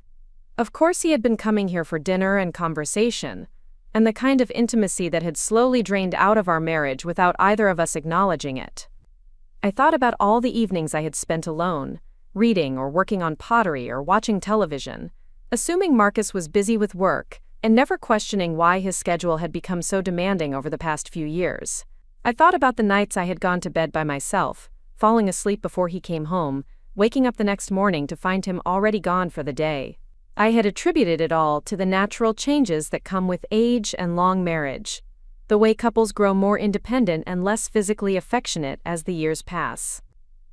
Of course he had been coming here for dinner and conversation, and the kind of intimacy that had slowly drained out of our marriage without either of us acknowledging it. I thought about all the evenings I had spent alone, reading or working on pottery or watching television, assuming Marcus was busy with work, and never questioning why his schedule had become so demanding over the past few years. I thought about the nights I had gone to bed by myself, falling asleep before he came home, waking up the next morning to find him already gone for the day. I had attributed it all to the natural changes that come with age and long marriage, the way couples grow more independent and less physically affectionate as the years pass.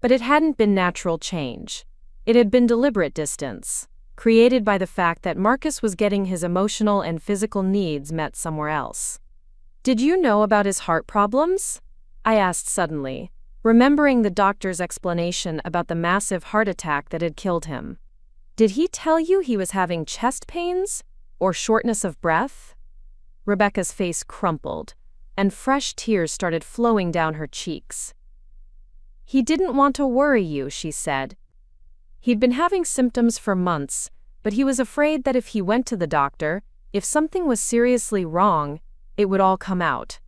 But it hadn't been natural change. It had been deliberate distance, created by the fact that Marcus was getting his emotional and physical needs met somewhere else. Did you know about his heart problems? I asked suddenly, remembering the doctor's explanation about the massive heart attack that had killed him. Did he tell you he was having chest pains or shortness of breath? Rebecca's face crumpled, and fresh tears started flowing down her cheeks. He didn't want to worry you, she said. He'd been having symptoms for months, but he was afraid that if he went to the doctor, if something was seriously wrong, it would all come out.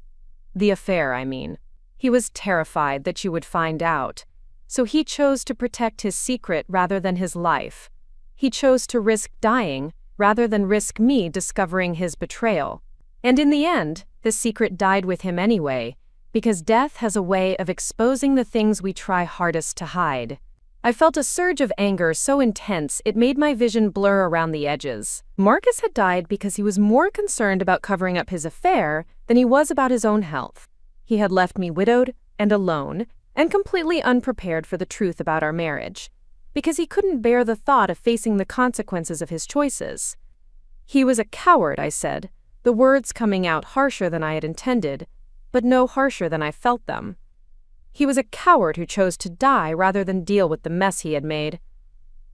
The affair, I mean. He was terrified that you would find out, so he chose to protect his secret rather than his life. He chose to risk dying rather than risk me discovering his betrayal. And in the end, the secret died with him anyway, because death has a way of exposing the things we try hardest to hide. I felt a surge of anger so intense it made my vision blur around the edges. Marcus had died because he was more concerned about covering up his affair than he was about his own health. He had left me widowed and alone and completely unprepared for the truth about our marriage, because he couldn't bear the thought of facing the consequences of his choices. He was a coward, I said, the words coming out harsher than I had intended, but no harsher than I felt them. He was a coward who chose to die rather than deal with the mess he had made.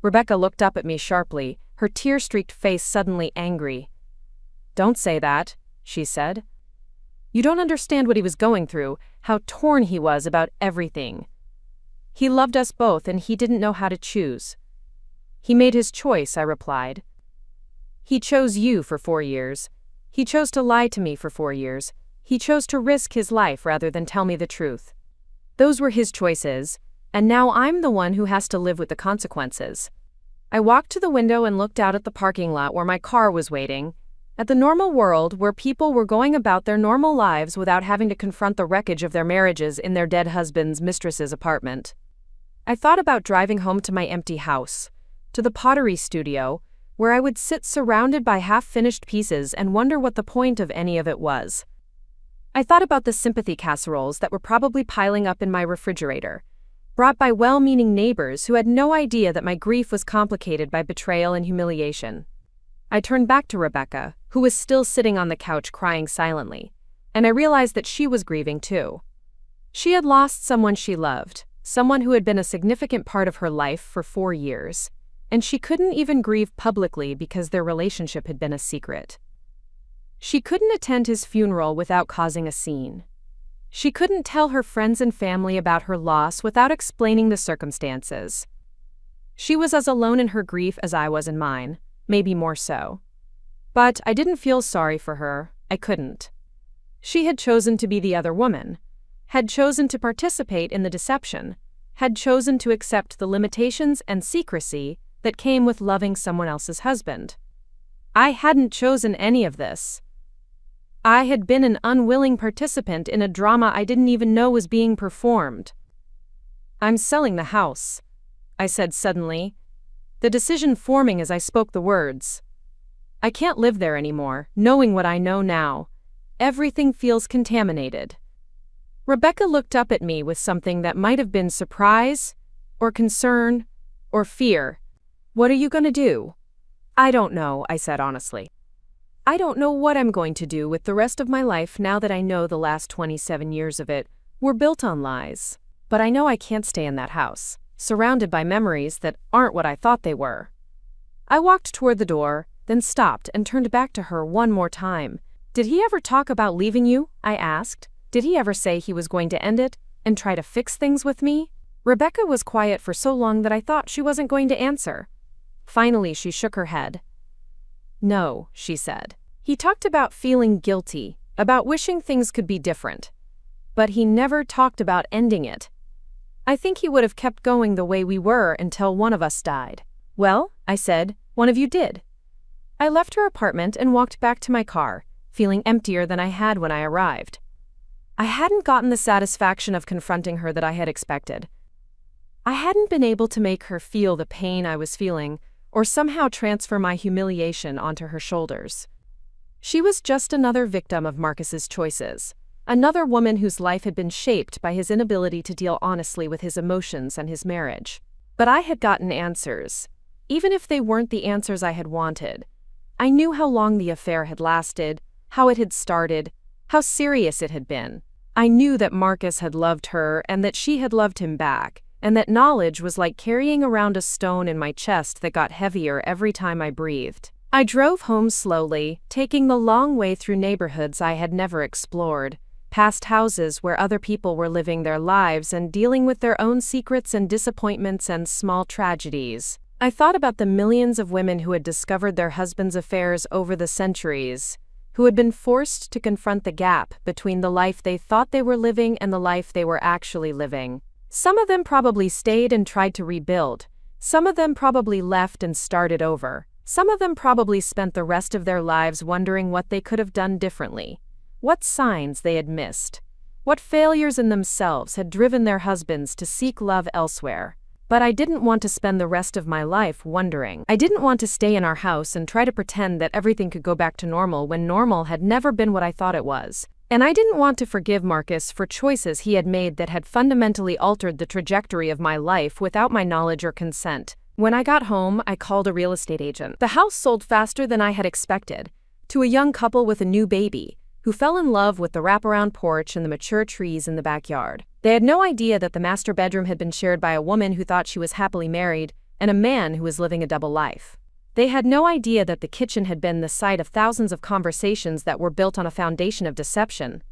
Rebecca looked up at me sharply, her tear-streaked face suddenly angry. "Don't say that," she said. "You don't understand what he was going through, how torn he was about everything. He loved us both and he didn't know how to choose." "He made his choice," I replied. "He chose you for 4 years. He chose to lie to me for 4 years. He chose to risk his life rather than tell me the truth. Those were his choices, and now I'm the one who has to live with the consequences." I walked to the window and looked out at the parking lot where my car was waiting, at the normal world where people were going about their normal lives without having to confront the wreckage of their marriages in their dead husband's mistress's apartment. I thought about driving home to my empty house, to the pottery studio, where I would sit surrounded by half-finished pieces and wonder what the point of any of it was. I thought about the sympathy casseroles that were probably piling up in my refrigerator, brought by well-meaning neighbors who had no idea that my grief was complicated by betrayal and humiliation. I turned back to Rebecca, who was still sitting on the couch crying silently, and I realized that she was grieving too. She had lost someone she loved, someone who had been a significant part of her life for 4 years, and she couldn't even grieve publicly because their relationship had been a secret. She couldn't attend his funeral without causing a scene. She couldn't tell her friends and family about her loss without explaining the circumstances. She was as alone in her grief as I was in mine, maybe more so. But I didn't feel sorry for her, I couldn't. She had chosen to be the other woman, had chosen to participate in the deception, had chosen to accept the limitations and secrecy that came with loving someone else's husband. I hadn't chosen any of this. I had been an unwilling participant in a drama I didn't even know was being performed. "I'm selling the house," I said suddenly, the decision forming as I spoke the words. "I can't live there anymore, knowing what I know now. Everything feels contaminated." Rebecca looked up at me with something that might have been surprise, or concern, or fear. "What are you going to do?" "I don't know," I said honestly. "I don't know what I'm going to do with the rest of my life now that I know the last 27 years of it were built on lies. But I know I can't stay in that house, surrounded by memories that aren't what I thought they were." I walked toward the door, then stopped and turned back to her one more time. "Did he ever talk about leaving you?" I asked. "Did he ever say he was going to end it and try to fix things with me?" Rebecca was quiet for so long that I thought she wasn't going to answer. Finally, she shook her head. "No," she said. "He talked about feeling guilty, about wishing things could be different. But he never talked about ending it. I think he would have kept going the way we were until one of us died." "Well," I said, "one of you did." I left her apartment and walked back to my car, feeling emptier than I had when I arrived. I hadn't gotten the satisfaction of confronting her that I had expected. I hadn't been able to make her feel the pain I was feeling, or somehow transfer my humiliation onto her shoulders. She was just another victim of Marcus's choices, another woman whose life had been shaped by his inability to deal honestly with his emotions and his marriage. But I had gotten answers, even if they weren't the answers I had wanted. I knew how long the affair had lasted, how it had started, how serious it had been. I knew that Marcus had loved her and that she had loved him back, and that knowledge was like carrying around a stone in my chest that got heavier every time I breathed. I drove home slowly, taking the long way through neighborhoods I had never explored, past houses where other people were living their lives and dealing with their own secrets and disappointments and small tragedies. I thought about the millions of women who had discovered their husbands' affairs over the centuries, who had been forced to confront the gap between the life they thought they were living and the life they were actually living. Some of them probably stayed and tried to rebuild, Some of them probably left and started over. Some of them probably spent the rest of their lives wondering what they could have done differently, what signs they had missed, what failures in themselves had driven their husbands to seek love elsewhere. But I didn't want to spend the rest of my life wondering. I didn't want to stay in our house and try to pretend that everything could go back to normal when normal had never been what I thought it was. And I didn't want to forgive Marcus for choices he had made that had fundamentally altered the trajectory of my life without my knowledge or consent. When I got home, I called a real estate agent. The house sold faster than I had expected, to a young couple with a new baby, who fell in love with the wraparound porch and the mature trees in the backyard. They had no idea that the master bedroom had been shared by a woman who thought she was happily married and a man who was living a double life. They had no idea that the kitchen had been the site of thousands of conversations that were built on a foundation of deception.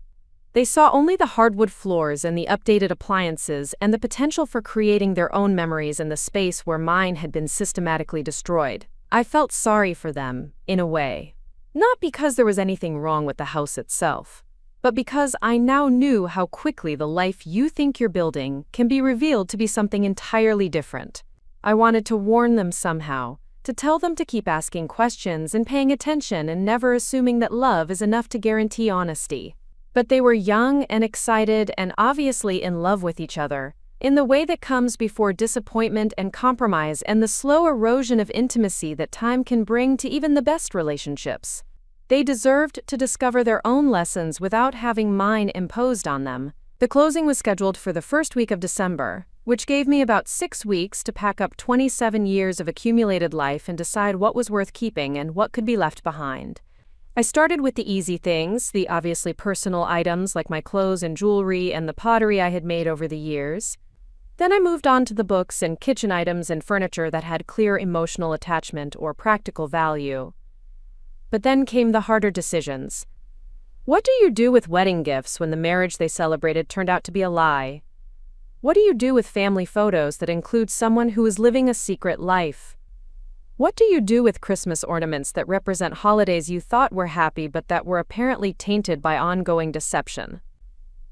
They saw only the hardwood floors and the updated appliances and the potential for creating their own memories in the space where mine had been systematically destroyed. I felt sorry for them, in a way. Not because there was anything wrong with the house itself, but because I now knew how quickly the life you think you're building can be revealed to be something entirely different. I wanted to warn them somehow, to tell them to keep asking questions and paying attention and never assuming that love is enough to guarantee honesty. But they were young and excited and obviously in love with each other, in the way that comes before disappointment and compromise and the slow erosion of intimacy that time can bring to even the best relationships. They deserved to discover their own lessons without having mine imposed on them. The closing was scheduled for the first week of December, which gave me about 6 weeks to pack up 27 years of accumulated life and decide what was worth keeping and what could be left behind. I started with the easy things, the obviously personal items like my clothes and jewelry and the pottery I had made over the years. Then I moved on to the books and kitchen items and furniture that had clear emotional attachment or practical value. But then came the harder decisions. What do you do with wedding gifts when the marriage they celebrated turned out to be a lie? What do you do with family photos that include someone who is living a secret life? What do you do with Christmas ornaments that represent holidays you thought were happy but that were apparently tainted by ongoing deception?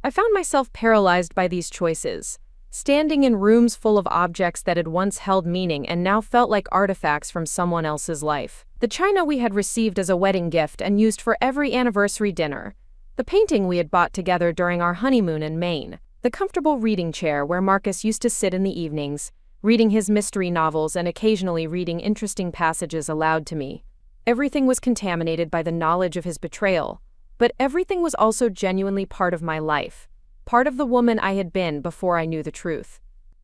I found myself paralyzed by these choices, standing in rooms full of objects that had once held meaning and now felt like artifacts from someone else's life. The china we had received as a wedding gift and used for every anniversary dinner, the painting we had bought together during our honeymoon in Maine, the comfortable reading chair where Marcus used to sit in the evenings, reading his mystery novels and occasionally reading interesting passages aloud to me. Everything was contaminated by the knowledge of his betrayal, but everything was also genuinely part of my life, part of the woman I had been before I knew the truth.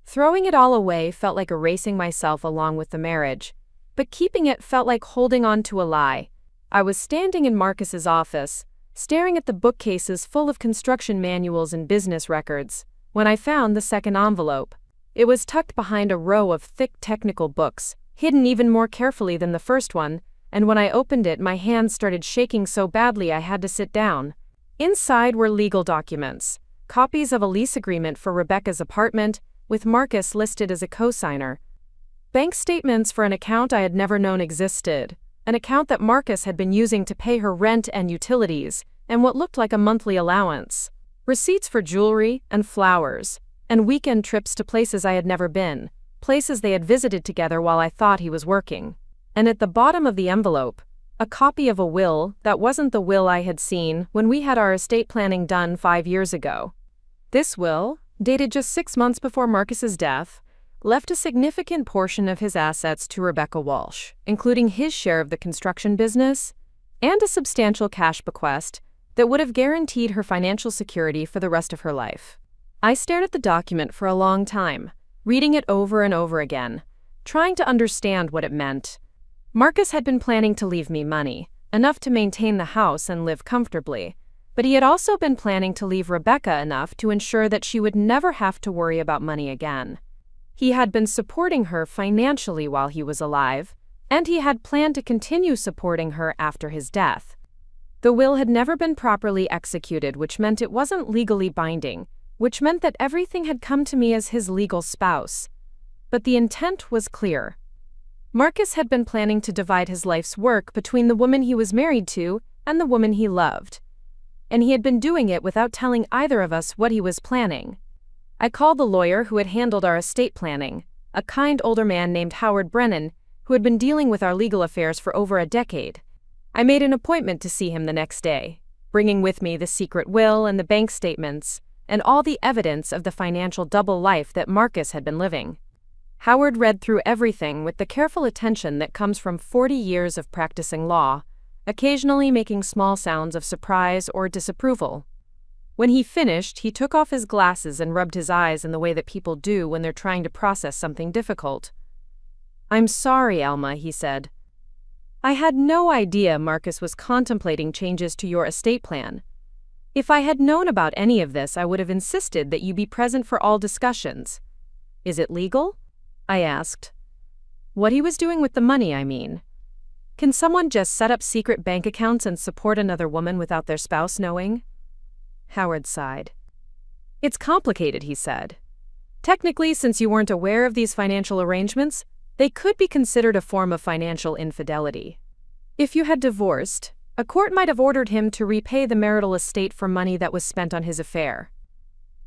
Throwing it all away felt like erasing myself along with the marriage, but keeping it felt like holding on to a lie. I was standing in Marcus's office, staring at the bookcases full of construction manuals and business records, when I found the second envelope. It was tucked behind a row of thick technical books, hidden even more carefully than the first one, and when I opened it, my hands started shaking so badly I had to sit down. Inside were legal documents, copies of a lease agreement for Rebecca's apartment, with Marcus listed as a co-signer. Bank statements for an account I had never known existed, an account that Marcus had been using to pay her rent and utilities, and what looked like a monthly allowance. Receipts for jewelry and flowers, and weekend trips to places I had never been, places they had visited together while I thought he was working. And at the bottom of the envelope, a copy of a will that wasn't the will I had seen when we had our estate planning done 5 years ago. This will, dated just 6 months before Marcus's death, left a significant portion of his assets to Rebecca Walsh, including his share of the construction business, and a substantial cash bequest that would have guaranteed her financial security for the rest of her life. I stared at the document for a long time, reading it over and over again, trying to understand what it meant. Marcus had been planning to leave me money, enough to maintain the house and live comfortably, but he had also been planning to leave Rebecca enough to ensure that she would never have to worry about money again. He had been supporting her financially while he was alive, and he had planned to continue supporting her after his death. The will had never been properly executed, which meant it wasn't legally binding, which meant that everything had come to me as his legal spouse. But the intent was clear. Marcus had been planning to divide his life's work between the woman he was married to and the woman he loved. And he had been doing it without telling either of us what he was planning. I called the lawyer who had handled our estate planning, a kind older man named Howard Brennan, who had been dealing with our legal affairs for over a decade. I made an appointment to see him the next day, bringing with me the secret will and the bank statements, and all the evidence of the financial double life that Marcus had been living. Howard read through everything with the careful attention that comes from 40 years of practicing law, occasionally making small sounds of surprise or disapproval. When he finished, he took off his glasses and rubbed his eyes in the way that people do when they're trying to process something difficult. "I'm sorry, Alma," he said. "I had no idea Marcus was contemplating changes to your estate plan. If I had known about any of this, I would have insisted that you be present for all discussions." "Is it legal?" I asked. "What he was doing with the money, I mean. Can someone just set up secret bank accounts and support another woman without their spouse knowing?" Howard sighed. "It's complicated," he said. "Technically, since you weren't aware of these financial arrangements, they could be considered a form of financial infidelity. If you had divorced, a court might have ordered him to repay the marital estate for money that was spent on his affair.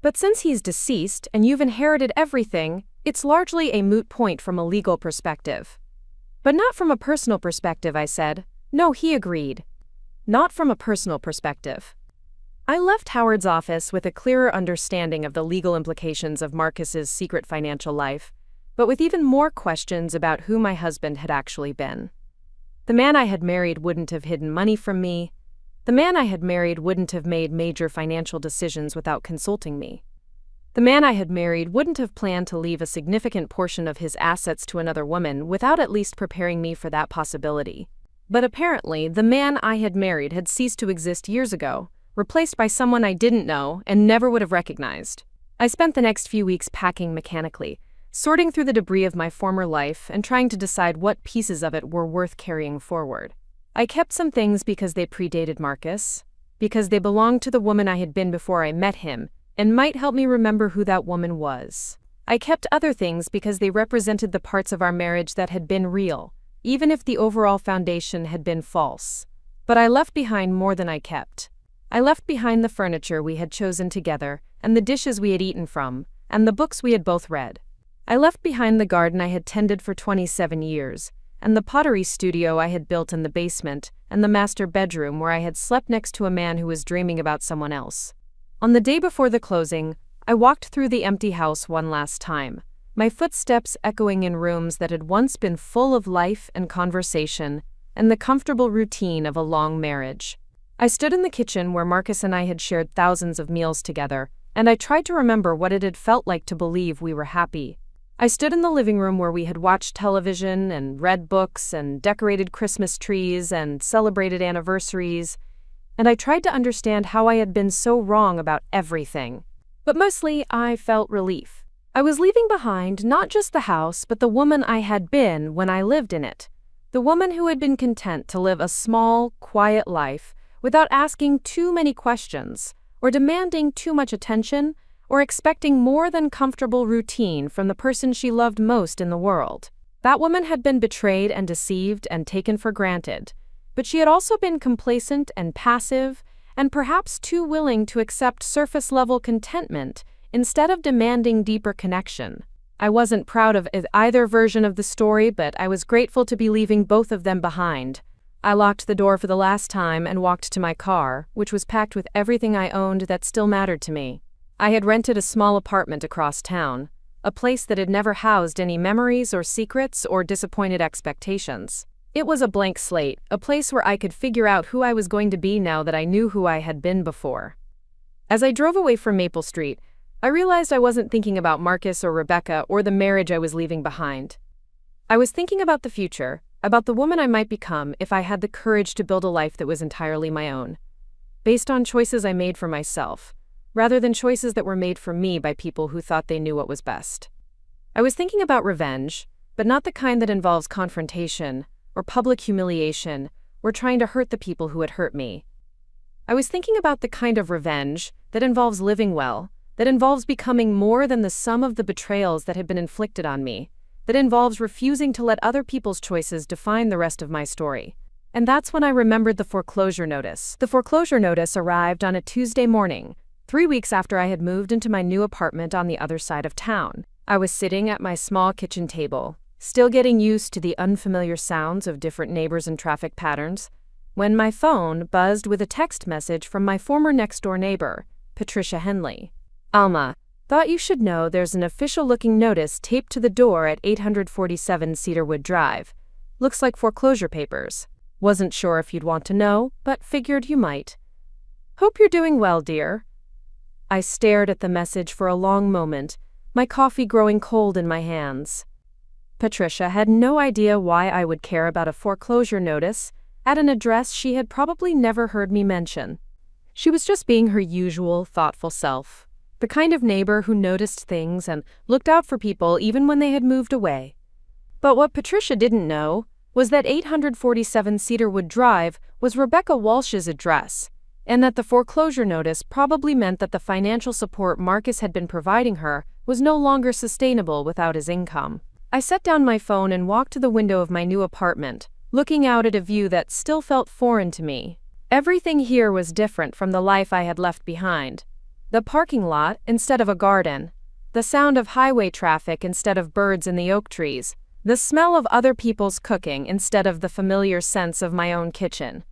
But since he's deceased and you've inherited everything, it's largely a moot point from a legal perspective." "But not from a personal perspective," I said. "No," he agreed. "Not from a personal perspective." I left Howard's office with a clearer understanding of the legal implications of Marcus's secret financial life, but with even more questions about who my husband had actually been. The man I had married wouldn't have hidden money from me. The man I had married wouldn't have made major financial decisions without consulting me. The man I had married wouldn't have planned to leave a significant portion of his assets to another woman without at least preparing me for that possibility. But apparently, the man I had married had ceased to exist years ago, replaced by someone I didn't know and never would have recognized. I spent the next few weeks packing mechanically, sorting through the debris of my former life and trying to decide what pieces of it were worth carrying forward. I kept some things because they predated Marcus, because they belonged to the woman I had been before I met him, and might help me remember who that woman was. I kept other things because they represented the parts of our marriage that had been real, even if the overall foundation had been false. But I left behind more than I kept. I left behind the furniture we had chosen together, and the dishes we had eaten from, and the books we had both read. I left behind the garden I had tended for 27 years, and the pottery studio I had built in the basement, and the master bedroom where I had slept next to a man who was dreaming about someone else. On the day before the closing, I walked through the empty house one last time, my footsteps echoing in rooms that had once been full of life and conversation, and the comfortable routine of a long marriage. I stood in the kitchen where Marcus and I had shared thousands of meals together, and I tried to remember what it had felt like to believe we were happy. I stood in the living room where we had watched television and read books and decorated Christmas trees and celebrated anniversaries, and I tried to understand how I had been so wrong about everything. But mostly, I felt relief. I was leaving behind not just the house, but the woman I had been when I lived in it. The woman who had been content to live a small, quiet life without asking too many questions, or demanding too much attention, or expecting more than comfortable routine from the person she loved most in the world. That woman had been betrayed and deceived and taken for granted, but she had also been complacent and passive, and perhaps too willing to accept surface-level contentment instead of demanding deeper connection. I wasn't proud of either version of the story, but I was grateful to be leaving both of them behind. I locked the door for the last time and walked to my car, which was packed with everything I owned that still mattered to me. I had rented a small apartment across town, a place that had never housed any memories or secrets or disappointed expectations. It was a blank slate, a place where I could figure out who I was going to be now that I knew who I had been before. As I drove away from Maple Street, I realized I wasn't thinking about Marcus or Rebecca or the marriage I was leaving behind. I was thinking about the future, about the woman I might become if I had the courage to build a life that was entirely my own, based on choices I made for myself, rather than choices that were made for me by people who thought they knew what was best. I was thinking about revenge, but not the kind that involves confrontation, or public humiliation, or trying to hurt the people who had hurt me. I was thinking about the kind of revenge that involves living well, that involves becoming more than the sum of the betrayals that had been inflicted on me, that involves refusing to let other people's choices define the rest of my story. And that's when I remembered the foreclosure notice. The foreclosure notice arrived on a Tuesday morning, 3 weeks after I had moved into my new apartment on the other side of town. I was sitting at my small kitchen table, still getting used to the unfamiliar sounds of different neighbors and traffic patterns, when my phone buzzed with a text message from my former next-door neighbor, Patricia Henley. "Alma, thought you should know there's an official-looking notice taped to the door at 847 Cedarwood Drive. Looks like foreclosure papers. Wasn't sure if you'd want to know, but figured you might. Hope you're doing well, dear." I stared at the message for a long moment, my coffee growing cold in my hands. Patricia had no idea why I would care about a foreclosure notice at an address she had probably never heard me mention. She was just being her usual, thoughtful self, the kind of neighbor who noticed things and looked out for people even when they had moved away. But what Patricia didn't know was that 847 Cedarwood Drive was Rebecca Walsh's address, and that the foreclosure notice probably meant that the financial support Marcus had been providing her was no longer sustainable without his income. I set down my phone and walked to the window of my new apartment, looking out at a view that still felt foreign to me. Everything here was different from the life I had left behind. The parking lot instead of a garden, the sound of highway traffic instead of birds in the oak trees, the smell of other people's cooking instead of the familiar sense of my own kitchen.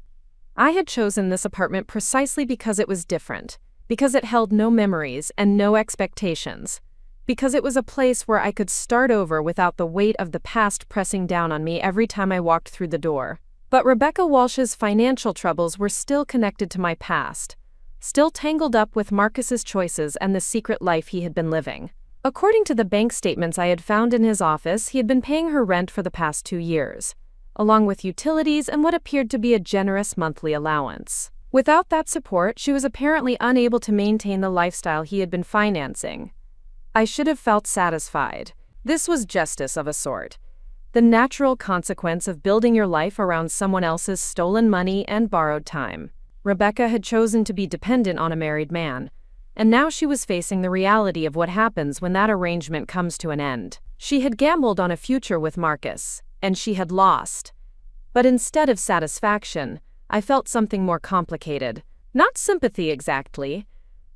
I had chosen this apartment precisely because it was different, because it held no memories and no expectations, because it was a place where I could start over without the weight of the past pressing down on me every time I walked through the door. But Rebecca Walsh's financial troubles were still connected to my past, still tangled up with Marcus's choices and the secret life he had been living. According to the bank statements I had found in his office, he had been paying her rent for the past 2 years, along with utilities and what appeared to be a generous monthly allowance. Without that support, she was apparently unable to maintain the lifestyle he had been financing. I should have felt satisfied. This was justice of a sort. The natural consequence of building your life around someone else's stolen money and borrowed time. Rebecca had chosen to be dependent on a married man, and now she was facing the reality of what happens when that arrangement comes to an end. She had gambled on a future with Marcus, and she had lost. But instead of satisfaction, I felt something more complicated. Not sympathy exactly,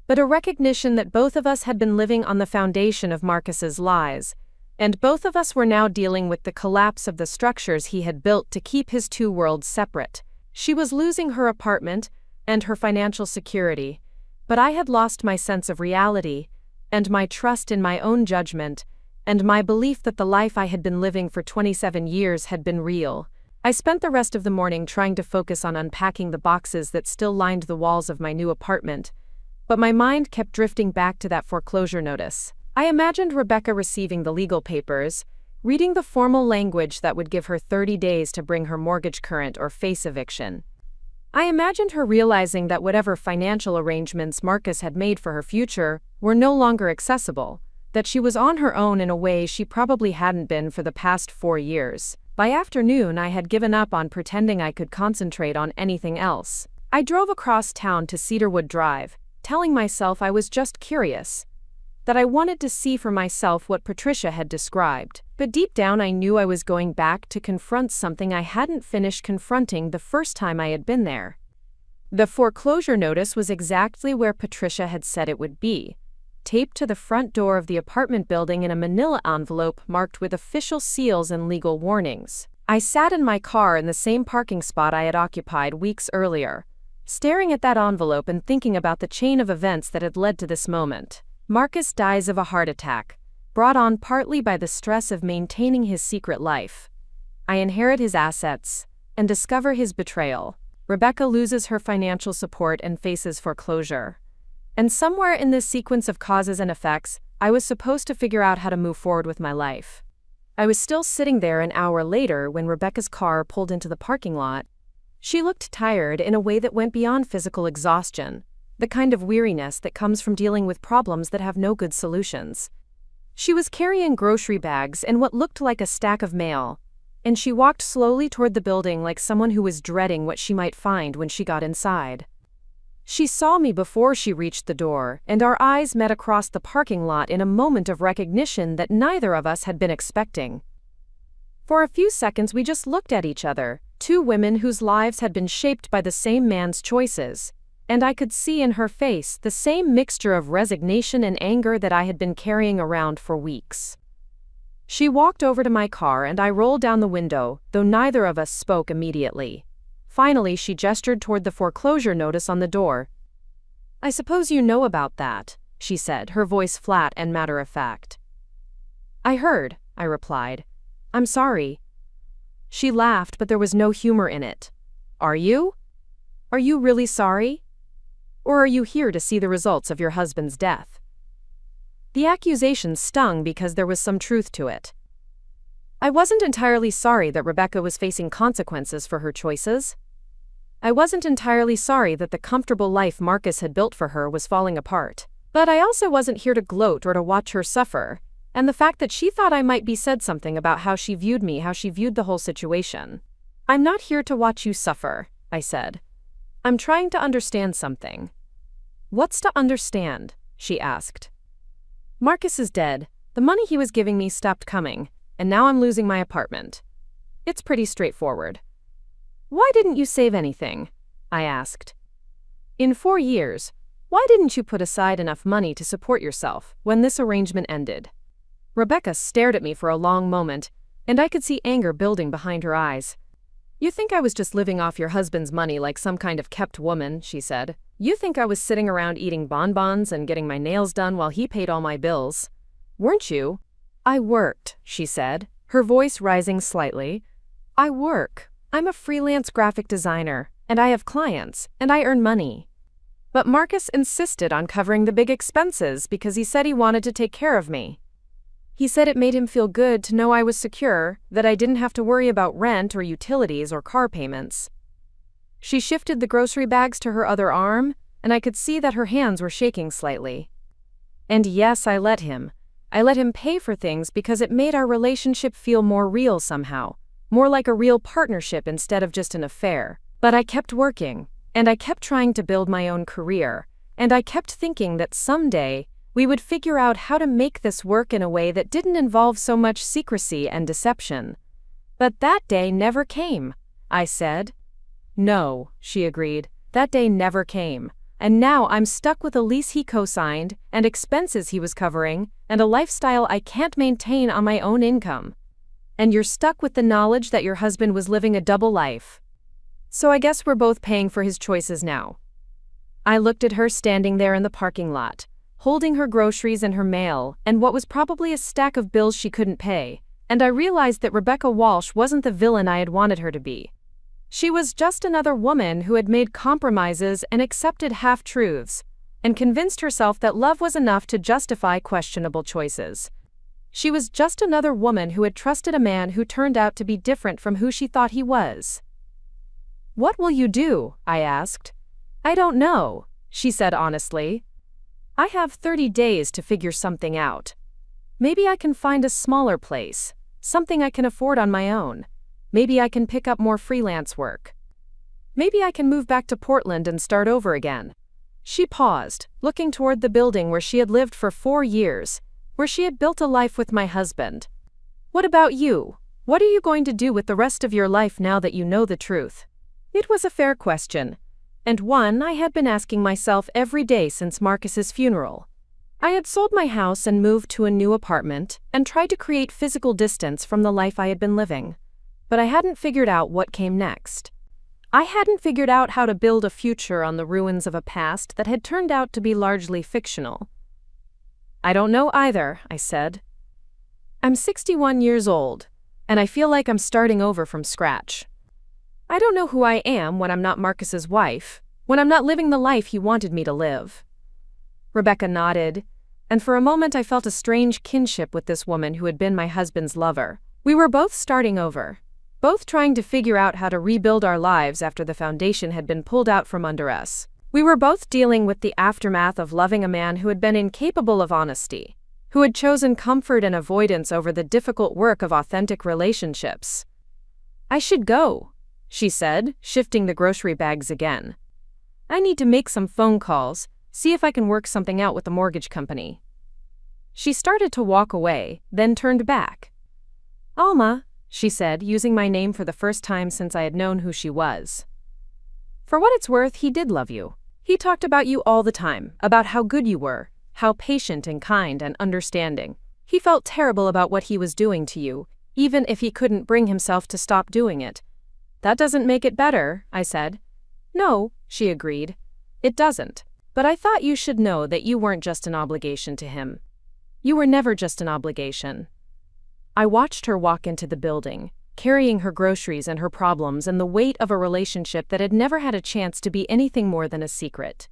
but a recognition that both of us had been living on the foundation of Marcus's lies, and both of us were now dealing with the collapse of the structures he had built to keep his two worlds separate. She was losing her apartment and her financial security, but I had lost my sense of reality, and my trust in my own judgment, and my belief that the life I had been living for 27 years had been real. I spent the rest of the morning trying to focus on unpacking the boxes that still lined the walls of my new apartment, but my mind kept drifting back to that foreclosure notice. I imagined Rebecca receiving the legal papers, reading the formal language that would give her 30 days to bring her mortgage current or face eviction. I imagined her realizing that whatever financial arrangements Marcus had made for her future were no longer accessible, that she was on her own in a way she probably hadn't been for the past 4 years. By afternoon, I had given up on pretending I could concentrate on anything else. I drove across town to Cedarwood Drive, telling myself I was just curious, that I wanted to see for myself what Patricia had described. But deep down I knew I was going back to confront something I hadn't finished confronting the first time I had been there. The foreclosure notice was exactly where Patricia had said it would be, taped to the front door of the apartment building in a manila envelope marked with official seals and legal warnings. I sat in my car in the same parking spot I had occupied weeks earlier, staring at that envelope and thinking about the chain of events that had led to this moment. Marcus dies of a heart attack, brought on partly by the stress of maintaining his secret life. I inherit his assets and discover his betrayal. Rebecca loses her financial support and faces foreclosure. And somewhere in this sequence of causes and effects, I was supposed to figure out how to move forward with my life. I was still sitting there an hour later when Rebecca's car pulled into the parking lot. She looked tired in a way that went beyond physical exhaustion, the kind of weariness that comes from dealing with problems that have no good solutions. She was carrying grocery bags and what looked like a stack of mail, and she walked slowly toward the building like someone who was dreading what she might find when she got inside. She saw me before she reached the door, and our eyes met across the parking lot in a moment of recognition that neither of us had been expecting. For a few seconds we just looked at each other, two women whose lives had been shaped by the same man's choices, and I could see in her face the same mixture of resignation and anger that I had been carrying around for weeks. She walked over to my car and I rolled down the window, though neither of us spoke immediately. Finally, she gestured toward the foreclosure notice on the door. "I suppose you know about that," she said, her voice flat and matter-of-fact. "I heard," I replied. "I'm sorry." She laughed, but there was no humor in it. "Are you? Are you really sorry? Or are you here to see the results of your husband's death?" The accusation stung because there was some truth to it. I wasn't entirely sorry that Rebecca was facing consequences for her choices. I wasn't entirely sorry that the comfortable life Marcus had built for her was falling apart. But I also wasn't here to gloat or to watch her suffer, and the fact that she thought I might be said something about how she viewed me, how she viewed the whole situation. "I'm not here to watch you suffer," I said. "I'm trying to understand something." "What's to understand?" she asked. "Marcus is dead, the money he was giving me stopped coming, and now I'm losing my apartment. It's pretty straightforward." "Why didn't you save anything?" I asked. "In 4 years, why didn't you put aside enough money to support yourself when this arrangement ended?" Rebecca stared at me for a long moment, and I could see anger building behind her eyes. "You think I was just living off your husband's money like some kind of kept woman," she said. "You think I was sitting around eating bonbons and getting my nails done while he paid all my bills. Weren't you?" "I worked," she said, her voice rising slightly. "I work. I'm a freelance graphic designer, and I have clients, and I earn money." But Marcus insisted on covering the big expenses because he said he wanted to take care of me. He said it made him feel good to know I was secure, that I didn't have to worry about rent or utilities or car payments. She shifted the grocery bags to her other arm, and I could see that her hands were shaking slightly. And yes, I let him. I let him pay for things because it made our relationship feel more real somehow, more like a real partnership instead of just an affair. But I kept working, and I kept trying to build my own career, and I kept thinking that someday we would figure out how to make this work in a way that didn't involve so much secrecy and deception. But that day never came, I said. "No," she agreed, "that day never came. And now I'm stuck with a lease he co-signed, and expenses he was covering, and a lifestyle I can't maintain on my own income. And you're stuck with the knowledge that your husband was living a double life. So I guess we're both paying for his choices now." I looked at her standing there in the parking lot, holding her groceries and her mail, and what was probably a stack of bills she couldn't pay, and I realized that Rebecca Walsh wasn't the villain I had wanted her to be. She was just another woman who had made compromises and accepted half-truths, and convinced herself that love was enough to justify questionable choices. She was just another woman who had trusted a man who turned out to be different from who she thought he was. "What will you do?" I asked. "I don't know," she said honestly. "I have 30 days to figure something out. Maybe I can find a smaller place, something I can afford on my own. Maybe I can pick up more freelance work. Maybe I can move back to Portland and start over again." She paused, looking toward the building where she had lived for 4 years, where she had built a life with my husband. "What about you? What are you going to do with the rest of your life now that you know the truth?" It was a fair question, and one I had been asking myself every day since Marcus's funeral. I had sold my house and moved to a new apartment and tried to create physical distance from the life I had been living. But I hadn't figured out what came next. I hadn't figured out how to build a future on the ruins of a past that had turned out to be largely fictional. "I don't know either," I said. "I'm 61 years old, and I feel like I'm starting over from scratch. I don't know who I am when I'm not Marcus's wife, when I'm not living the life he wanted me to live." Rebecca nodded, and for a moment I felt a strange kinship with this woman who had been my husband's lover. We were both starting over, both trying to figure out how to rebuild our lives after the foundation had been pulled out from under us. We were both dealing with the aftermath of loving a man who had been incapable of honesty, who had chosen comfort and avoidance over the difficult work of authentic relationships. "I should go," she said, shifting the grocery bags again. "I need to make some phone calls, see if I can work something out with the mortgage company." She started to walk away, then turned back. "Alma," she said, using my name for the first time since I had known who she was. "For what it's worth, he did love you. He talked about you all the time, about how good you were, how patient and kind and understanding. He felt terrible about what he was doing to you, even if he couldn't bring himself to stop doing it. That doesn't make it better, I said. No, she agreed. It doesn't. But I thought you should know that you weren't just an obligation to him. You were never just an obligation. I watched her walk into the building, carrying her groceries and her problems and the weight of a relationship that had never had a chance to be anything more than a secret.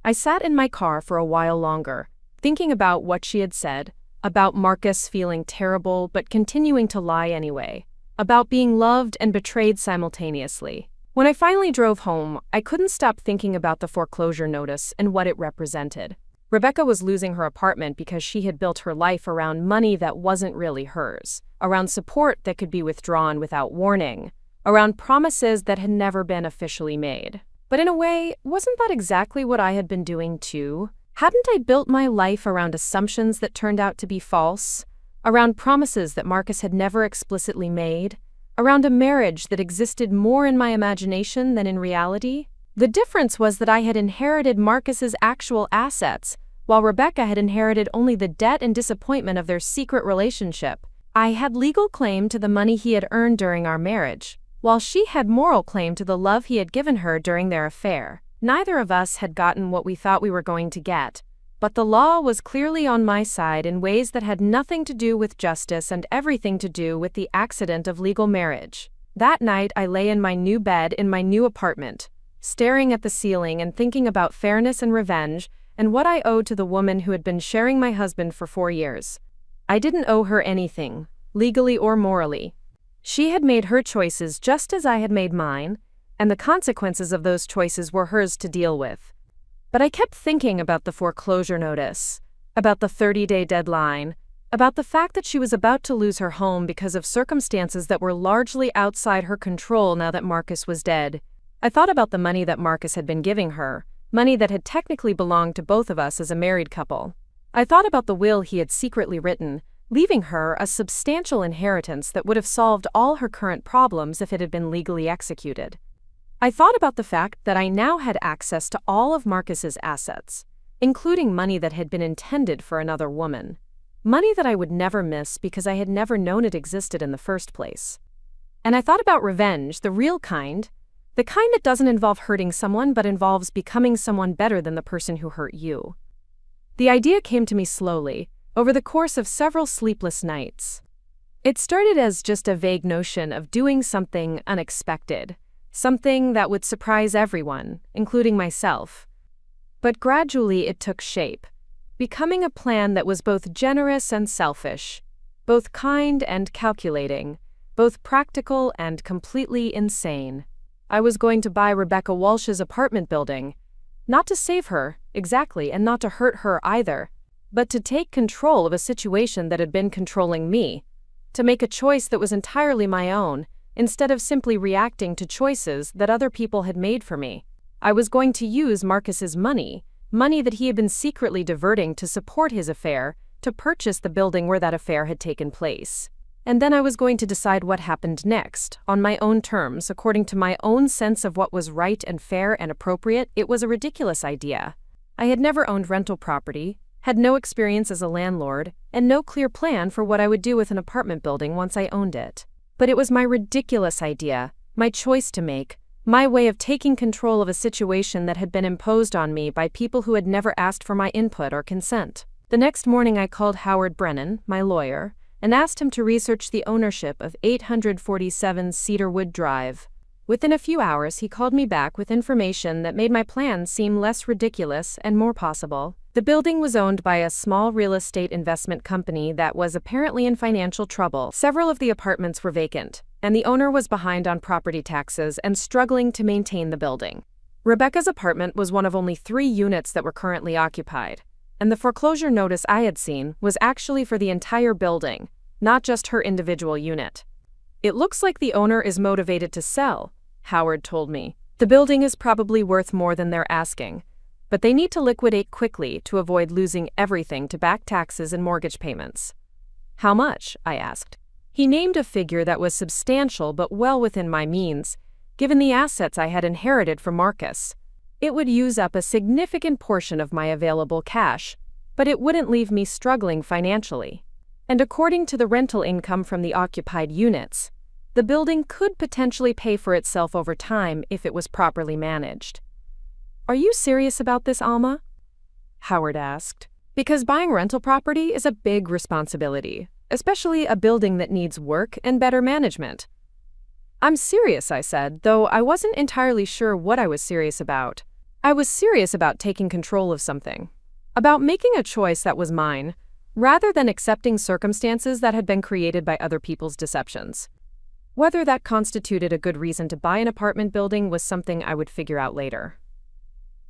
I sat in my car for a while longer, thinking about what she had said, about Marcus feeling terrible but continuing to lie anyway, about being loved and betrayed simultaneously. When I finally drove home, I couldn't stop thinking about the foreclosure notice and what it represented. Rebecca was losing her apartment because she had built her life around money that wasn't really hers, around support that could be withdrawn without warning, around promises that had never been officially made. But in a way, wasn't that exactly what I had been doing too? Hadn't I built my life around assumptions that turned out to be false? Around promises that Marcus had never explicitly made? Around a marriage that existed more in my imagination than in reality? The difference was that I had inherited Marcus's actual assets, while Rebecca had inherited only the debt and disappointment of their secret relationship. I had legal claim to the money he had earned during our marriage, while she had moral claim to the love he had given her during their affair. Neither of us had gotten what we thought we were going to get, but the law was clearly on my side in ways that had nothing to do with justice and everything to do with the accident of legal marriage. That night I lay in my new bed in my new apartment, staring at the ceiling and thinking about fairness and revenge and what I owed to the woman who had been sharing my husband for 4 years. I didn't owe her anything, legally or morally. She had made her choices just as I had made mine, and the consequences of those choices were hers to deal with. But I kept thinking about the foreclosure notice, about the 30-day deadline, about the fact that she was about to lose her home because of circumstances that were largely outside her control now that Marcus was dead. I thought about the money that Marcus had been giving her, money that had technically belonged to both of us as a married couple. I thought about the will he had secretly written, leaving her a substantial inheritance that would have solved all her current problems if it had been legally executed. I thought about the fact that I now had access to all of Marcus's assets, including money that had been intended for another woman, money that I would never miss because I had never known it existed in the first place. And I thought about revenge, the real kind, the kind that doesn't involve hurting someone but involves becoming someone better than the person who hurt you. The idea came to me slowly, over the course of several sleepless nights. It started as just a vague notion of doing something unexpected, something that would surprise everyone, including myself. But gradually it took shape, becoming a plan that was both generous and selfish, both kind and calculating, both practical and completely insane. I was going to buy Rebecca Walsh's apartment building, not to save her, exactly, and not to hurt her either, but to take control of a situation that had been controlling me, to make a choice that was entirely my own, instead of simply reacting to choices that other people had made for me. I was going to use Marcus's money that he had been secretly diverting to support his affair, to purchase the building where that affair had taken place. And then I was going to decide what happened next, on my own terms, according to my own sense of what was right and fair and appropriate. It was a ridiculous idea. I had never owned rental property, had no experience as a landlord, and no clear plan for what I would do with an apartment building once I owned it. But it was my ridiculous idea, my choice to make, my way of taking control of a situation that had been imposed on me by people who had never asked for my input or consent. The next morning I called Howard Brennan, my lawyer, and asked him to research the ownership of 847 Cedarwood Drive. Within a few hours he called me back with information that made my plan seem less ridiculous and more possible. The building was owned by a small real estate investment company that was apparently in financial trouble. Several of the apartments were vacant, and the owner was behind on property taxes and struggling to maintain the building. Rebecca's apartment was one of only 3 units that were currently occupied, and the foreclosure notice I had seen was actually for the entire building, not just her individual unit. "It looks like the owner is motivated to sell," Howard told me. "The building is probably worth more than they're asking, but they need to liquidate quickly to avoid losing everything to back taxes and mortgage payments." "How much?" I asked. He named a figure that was substantial but well within my means, given the assets I had inherited from Marcus. It would use up a significant portion of my available cash, but it wouldn't leave me struggling financially. And according to the rental income from the occupied units, the building could potentially pay for itself over time if it was properly managed. "Are you serious about this, Alma?" Howard asked. "Because buying rental property is a big responsibility, especially a building that needs work and better management." "I'm serious," I said, though I wasn't entirely sure what I was serious about. I was serious about taking control of something, about making a choice that was mine, rather than accepting circumstances that had been created by other people's deceptions. Whether that constituted a good reason to buy an apartment building was something I would figure out later.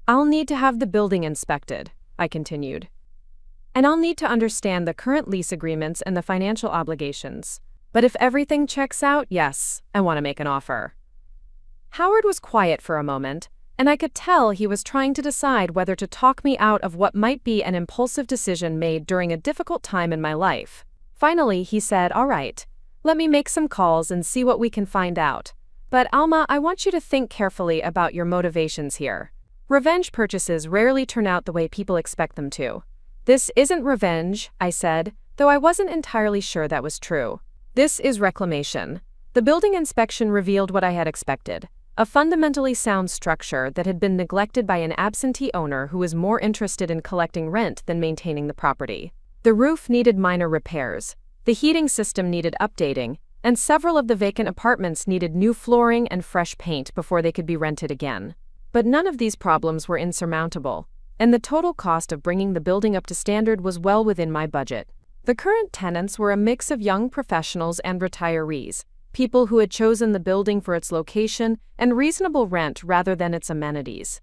"I'll need to have the building inspected," I continued. "And I'll need to understand the current lease agreements and the financial obligations. But if everything checks out, yes, I want to make an offer." Howard was quiet for a moment, and I could tell he was trying to decide whether to talk me out of what might be an impulsive decision made during a difficult time in my life. Finally, he said, "All right, let me make some calls and see what we can find out. But Alma, I want you to think carefully about your motivations here. Revenge purchases rarely turn out the way people expect them to." "This isn't revenge," I said, though I wasn't entirely sure that was true. "This is reclamation." The building inspection revealed what I had expected: a fundamentally sound structure that had been neglected by an absentee owner who was more interested in collecting rent than maintaining the property. The roof needed minor repairs, the heating system needed updating, and several of the vacant apartments needed new flooring and fresh paint before they could be rented again. But none of these problems were insurmountable, and the total cost of bringing the building up to standard was well within my budget. The current tenants were a mix of young professionals and retirees, people who had chosen the building for its location and reasonable rent rather than its amenities.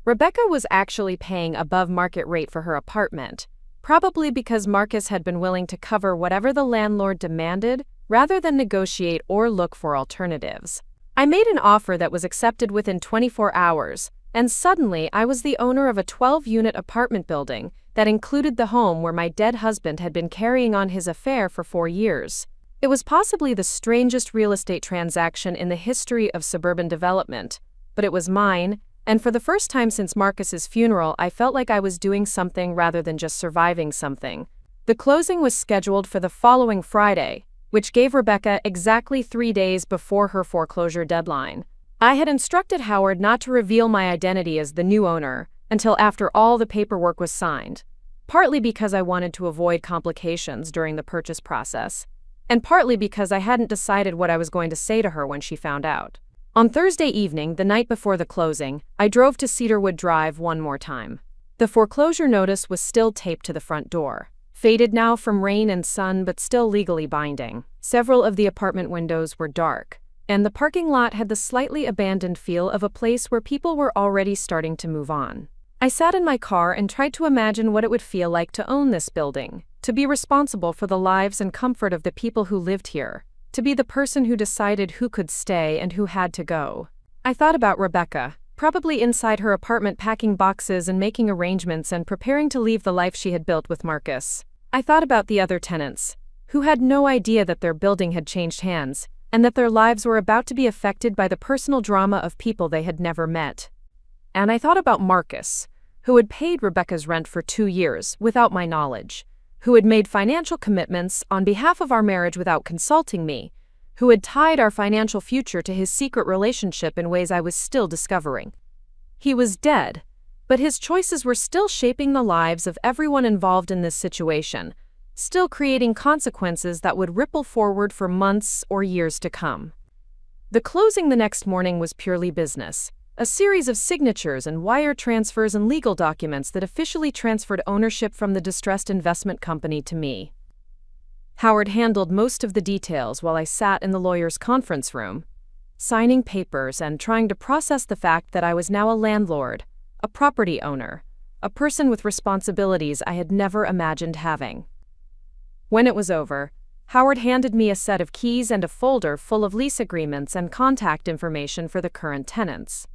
Rebecca was actually paying above market rate for her apartment, probably because Marcus had been willing to cover whatever the landlord demanded rather than negotiate or look for alternatives. I made an offer that was accepted within 24 hours, and suddenly I was the owner of a 12-unit apartment building that included the home where my dead husband had been carrying on his affair for 4 years. It was possibly the strangest real estate transaction in the history of suburban development, but it was mine, and for the first time since Marcus's funeral, I felt like I was doing something rather than just surviving something. The closing was scheduled for the following Friday, which gave Rebecca exactly 3 days before her foreclosure deadline. I had instructed Howard not to reveal my identity as the new owner until after all the paperwork was signed, partly because I wanted to avoid complications during the purchase process, and partly because I hadn't decided what I was going to say to her when she found out. On Thursday evening, the night before the closing, I drove to Cedarwood Drive one more time. The foreclosure notice was still taped to the front door, faded now from rain and sun but still legally binding. Several of the apartment windows were dark, and the parking lot had the slightly abandoned feel of a place where people were already starting to move on. I sat in my car and tried to imagine what it would feel like to own this building, to be responsible for the lives and comfort of the people who lived here, to be the person who decided who could stay and who had to go. I thought about Rebecca, probably inside her apartment packing boxes and making arrangements and preparing to leave the life she had built with Marcus. I thought about the other tenants, who had no idea that their building had changed hands, and that their lives were about to be affected by the personal drama of people they had never met. And I thought about Marcus, who had paid Rebecca's rent for 2 years without my knowledge, who had made financial commitments on behalf of our marriage without consulting me, who had tied our financial future to his secret relationship in ways I was still discovering. He was dead, but his choices were still shaping the lives of everyone involved in this situation, still creating consequences that would ripple forward for months or years to come. The closing the next morning was purely business, a series of signatures and wire transfers and legal documents that officially transferred ownership from the distressed investment company to me. Howard handled most of the details while I sat in the lawyer's conference room, signing papers and trying to process the fact that I was now a landlord, a property owner, a person with responsibilities I had never imagined having. When it was over, Howard handed me a set of keys and a folder full of lease agreements and contact information for the current tenants.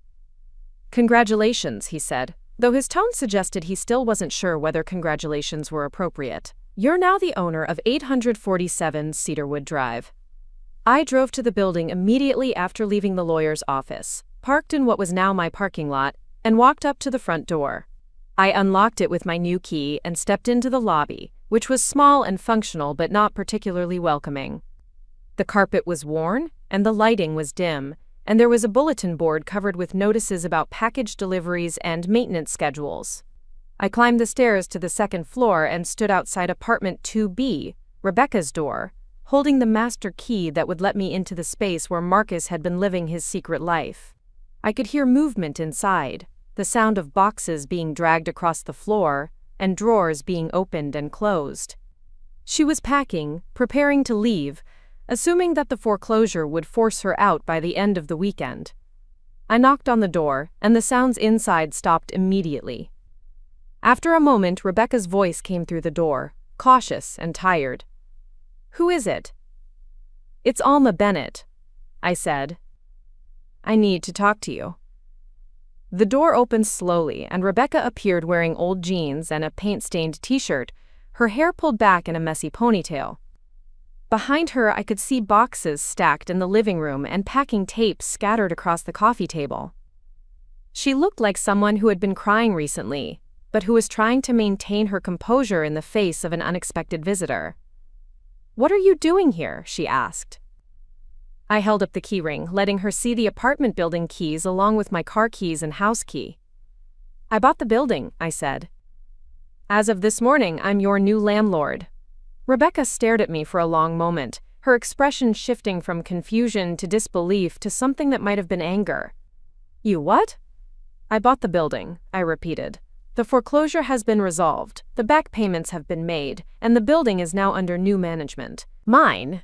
"Congratulations," he said, though his tone suggested he still wasn't sure whether congratulations were appropriate. "You're now the owner of 847 Cedarwood Drive." I drove to the building immediately after leaving the lawyer's office, parked in what was now my parking lot, and walked up to the front door. I unlocked it with my new key and stepped into the lobby, which was small and functional but not particularly welcoming. The carpet was worn, and the lighting was dim, and there was a bulletin board covered with notices about package deliveries and maintenance schedules. I climbed the stairs to the second floor and stood outside apartment 2B, Rebecca's door, holding the master key that would let me into the space where Marcus had been living his secret life. I could hear movement inside, the sound of boxes being dragged across the floor, and drawers being opened and closed. She was packing, preparing to leave, assuming that the foreclosure would force her out by the end of the weekend. I knocked on the door, and the sounds inside stopped immediately. After a moment, Rebecca's voice came through the door, cautious and tired. "Who is it?" "It's Alma Bennett," I said. "I need to talk to you." The door opened slowly, and Rebecca appeared wearing old jeans and a paint-stained t-shirt, her hair pulled back in a messy ponytail. Behind her, I could see boxes stacked in the living room and packing tapes scattered across the coffee table. She looked like someone who had been crying recently, but who was trying to maintain her composure in the face of an unexpected visitor. "What are you doing here?" she asked. I held up the keyring, letting her see the apartment building keys along with my car keys and house key. "I bought the building," I said. "As of this morning, I'm your new landlord." Rebecca stared at me for a long moment, her expression shifting from confusion to disbelief to something that might have been anger. "You what?" "I bought the building," I repeated. "The foreclosure has been resolved, the back payments have been made, and the building is now under new management. Mine."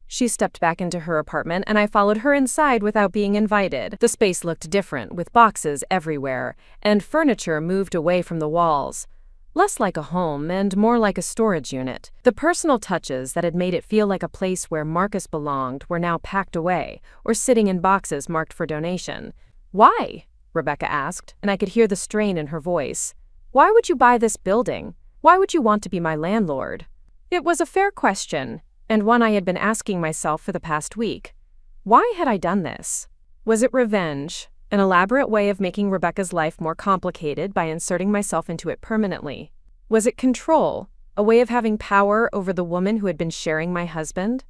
She stepped back into her apartment, and I followed her inside without being invited. The space looked different, with boxes everywhere, and furniture moved away from the walls. Less like a home and more like a storage unit. The personal touches that had made it feel like a place where Marcus belonged were now packed away, or sitting in boxes marked for donation. "Why?" Rebecca asked, and I could hear the strain in her voice. "Why would you buy this building? Why would you want to be my landlord?" It was a fair question, and one I had been asking myself for the past week. Why had I done this? Was it revenge? An elaborate way of making Rebecca's life more complicated by inserting myself into it permanently? Was it control, a way of having power over the woman who had been sharing my husband?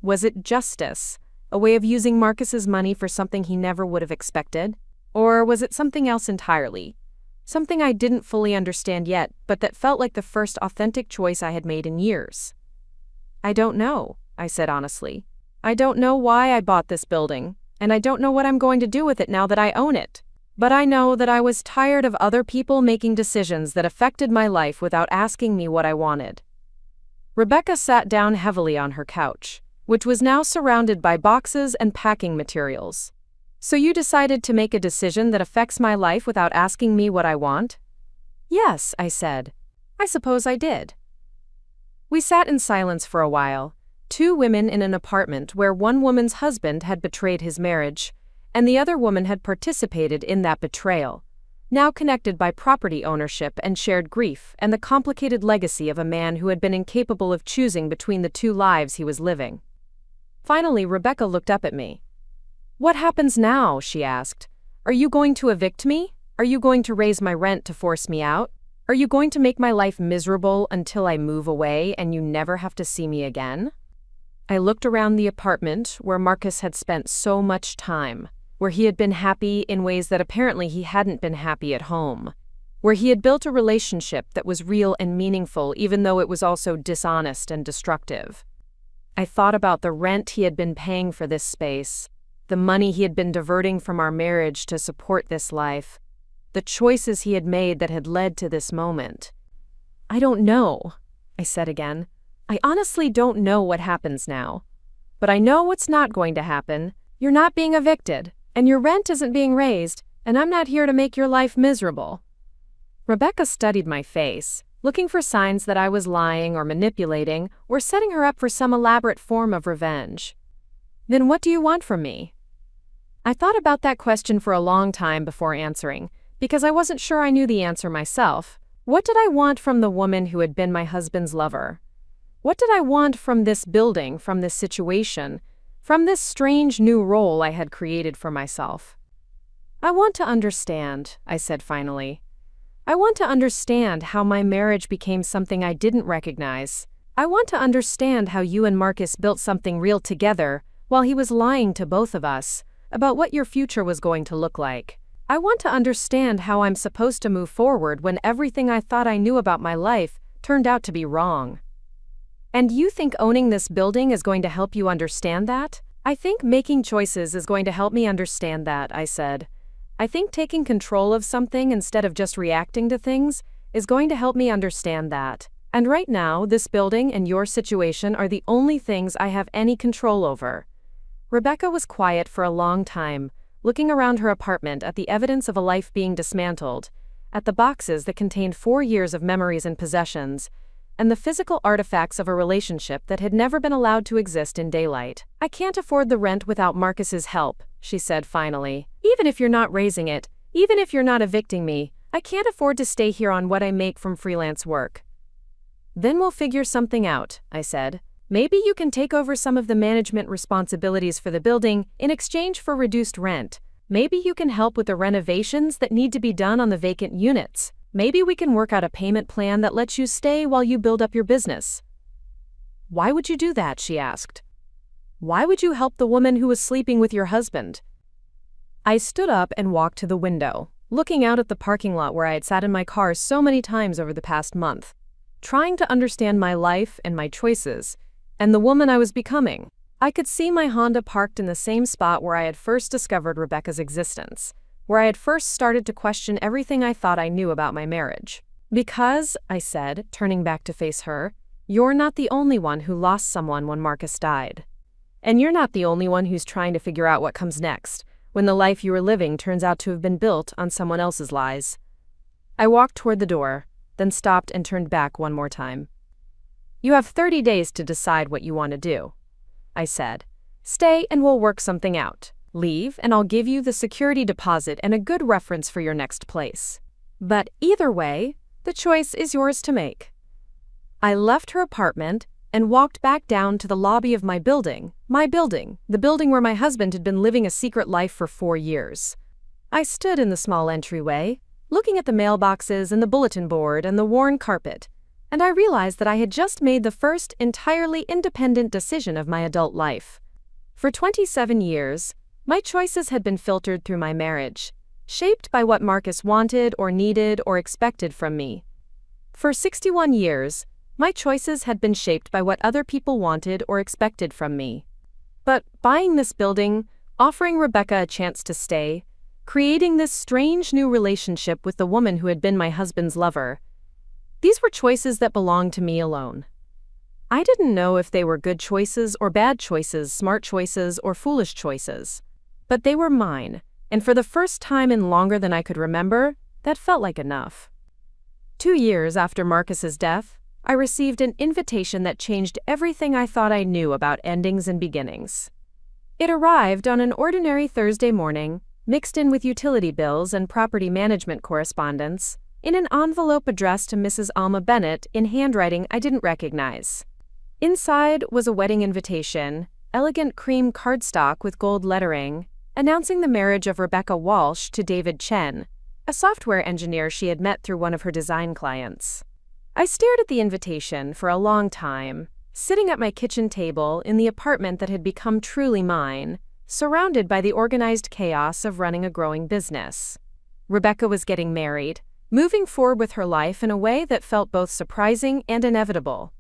Was it justice, a way of using Marcus's money for something he never would have expected? Or was it something else entirely? Something I didn't fully understand yet, but that felt like the first authentic choice I had made in years. "I don't know," I said honestly. "I don't know why I bought this building. And I don't know what I'm going to do with it now that I own it. But I know that I was tired of other people making decisions that affected my life without asking me what I wanted." Rebecca sat down heavily on her couch, which was now surrounded by boxes and packing materials. "So you decided to make a decision that affects my life without asking me what I want?" "Yes," I said. "I suppose I did." We sat in silence for a while. Two women in an apartment where one woman's husband had betrayed his marriage, and the other woman had participated in that betrayal, now connected by property ownership and shared grief and the complicated legacy of a man who had been incapable of choosing between the two lives he was living. Finally, Rebecca looked up at me. "What happens now?" she asked. "Are you going to evict me? Are you going to raise my rent to force me out? Are you going to make my life miserable until I move away and you never have to see me again?" I looked around the apartment where Marcus had spent so much time, where he had been happy in ways that apparently he hadn't been happy at home, where he had built a relationship that was real and meaningful even though it was also dishonest and destructive. I thought about the rent he had been paying for this space, the money he had been diverting from our marriage to support this life, the choices he had made that had led to this moment. "I don't know," I said again. "I honestly don't know what happens now. But I know what's not going to happen. You're not being evicted, and your rent isn't being raised, and I'm not here to make your life miserable." Rebecca studied my face, looking for signs that I was lying or manipulating or setting her up for some elaborate form of revenge. "Then what do you want from me?" I thought about that question for a long time before answering, because I wasn't sure I knew the answer myself. What did I want from the woman who had been my husband's lover? What did I want from this building, from this situation, from this strange new role I had created for myself? I want to understand, I said finally. I want to understand how my marriage became something I didn't recognize. I want to understand how you and Marcus built something real together while he was lying to both of us about what your future was going to look like. I want to understand how I'm supposed to move forward when everything I thought I knew about my life turned out to be wrong. And you think owning this building is going to help you understand that? I think making choices is going to help me understand that, I said. I think taking control of something instead of just reacting to things is going to help me understand that. And right now, this building and your situation are the only things I have any control over. Rebecca was quiet for a long time, looking around her apartment at the evidence of a life being dismantled, at the boxes that contained 4 years of memories and possessions, and the physical artifacts of a relationship that had never been allowed to exist in daylight. I can't afford the rent without Marcus's help, she said finally. Even if you're not raising it, even if you're not evicting me, I can't afford to stay here on what I make from freelance work. Then we'll figure something out, I said. Maybe you can take over some of the management responsibilities for the building in exchange for reduced rent. Maybe you can help with the renovations that need to be done on the vacant units. Maybe we can work out a payment plan that lets you stay while you build up your business. Why would you do that? She asked. Why would you help the woman who was sleeping with your husband? I stood up and walked to the window, looking out at the parking lot where I had sat in my car so many times over the past month, trying to understand my life and my choices, and the woman I was becoming. I could see my Honda parked in the same spot where I had first discovered Rebecca's existence, where I had first started to question everything I thought I knew about my marriage. Because, I said, turning back to face her, you're not the only one who lost someone when Marcus died. And you're not the only one who's trying to figure out what comes next, when the life you were living turns out to have been built on someone else's lies. I walked toward the door, then stopped and turned back one more time. You have 30 days to decide what you want to do, I said. Stay and we'll work something out. Leave and I'll give you the security deposit and a good reference for your next place. But either way, the choice is yours to make. I left her apartment and walked back down to the lobby of my building, the building where my husband had been living a secret life for 4 years. I stood in the small entryway, looking at the mailboxes and the bulletin board and the worn carpet, and I realized that I had just made the first entirely independent decision of my adult life. For 27 years, my choices had been filtered through my marriage, shaped by what Marcus wanted or needed or expected from me. For 61 years, my choices had been shaped by what other people wanted or expected from me. But buying this building, offering Rebecca a chance to stay, creating this strange new relationship with the woman who had been my husband's lover, these were choices that belonged to me alone. I didn't know if they were good choices or bad choices, smart choices or foolish choices. But they were mine, and for the first time in longer than I could remember, that felt like enough. 2 years after Marcus's death, I received an invitation that changed everything I thought I knew about endings and beginnings. It arrived on an ordinary Thursday morning, mixed in with utility bills and property management correspondence, in an envelope addressed to Mrs. Alma Bennett in handwriting I didn't recognize. Inside was a wedding invitation, elegant cream cardstock with gold lettering, announcing the marriage of Rebecca Walsh to David Chen, a software engineer she had met through one of her design clients. I stared at the invitation for a long time, sitting at my kitchen table in the apartment that had become truly mine, surrounded by the organized chaos of running a growing business. Rebecca was getting married, moving forward with her life in a way that felt both surprising and inevitable.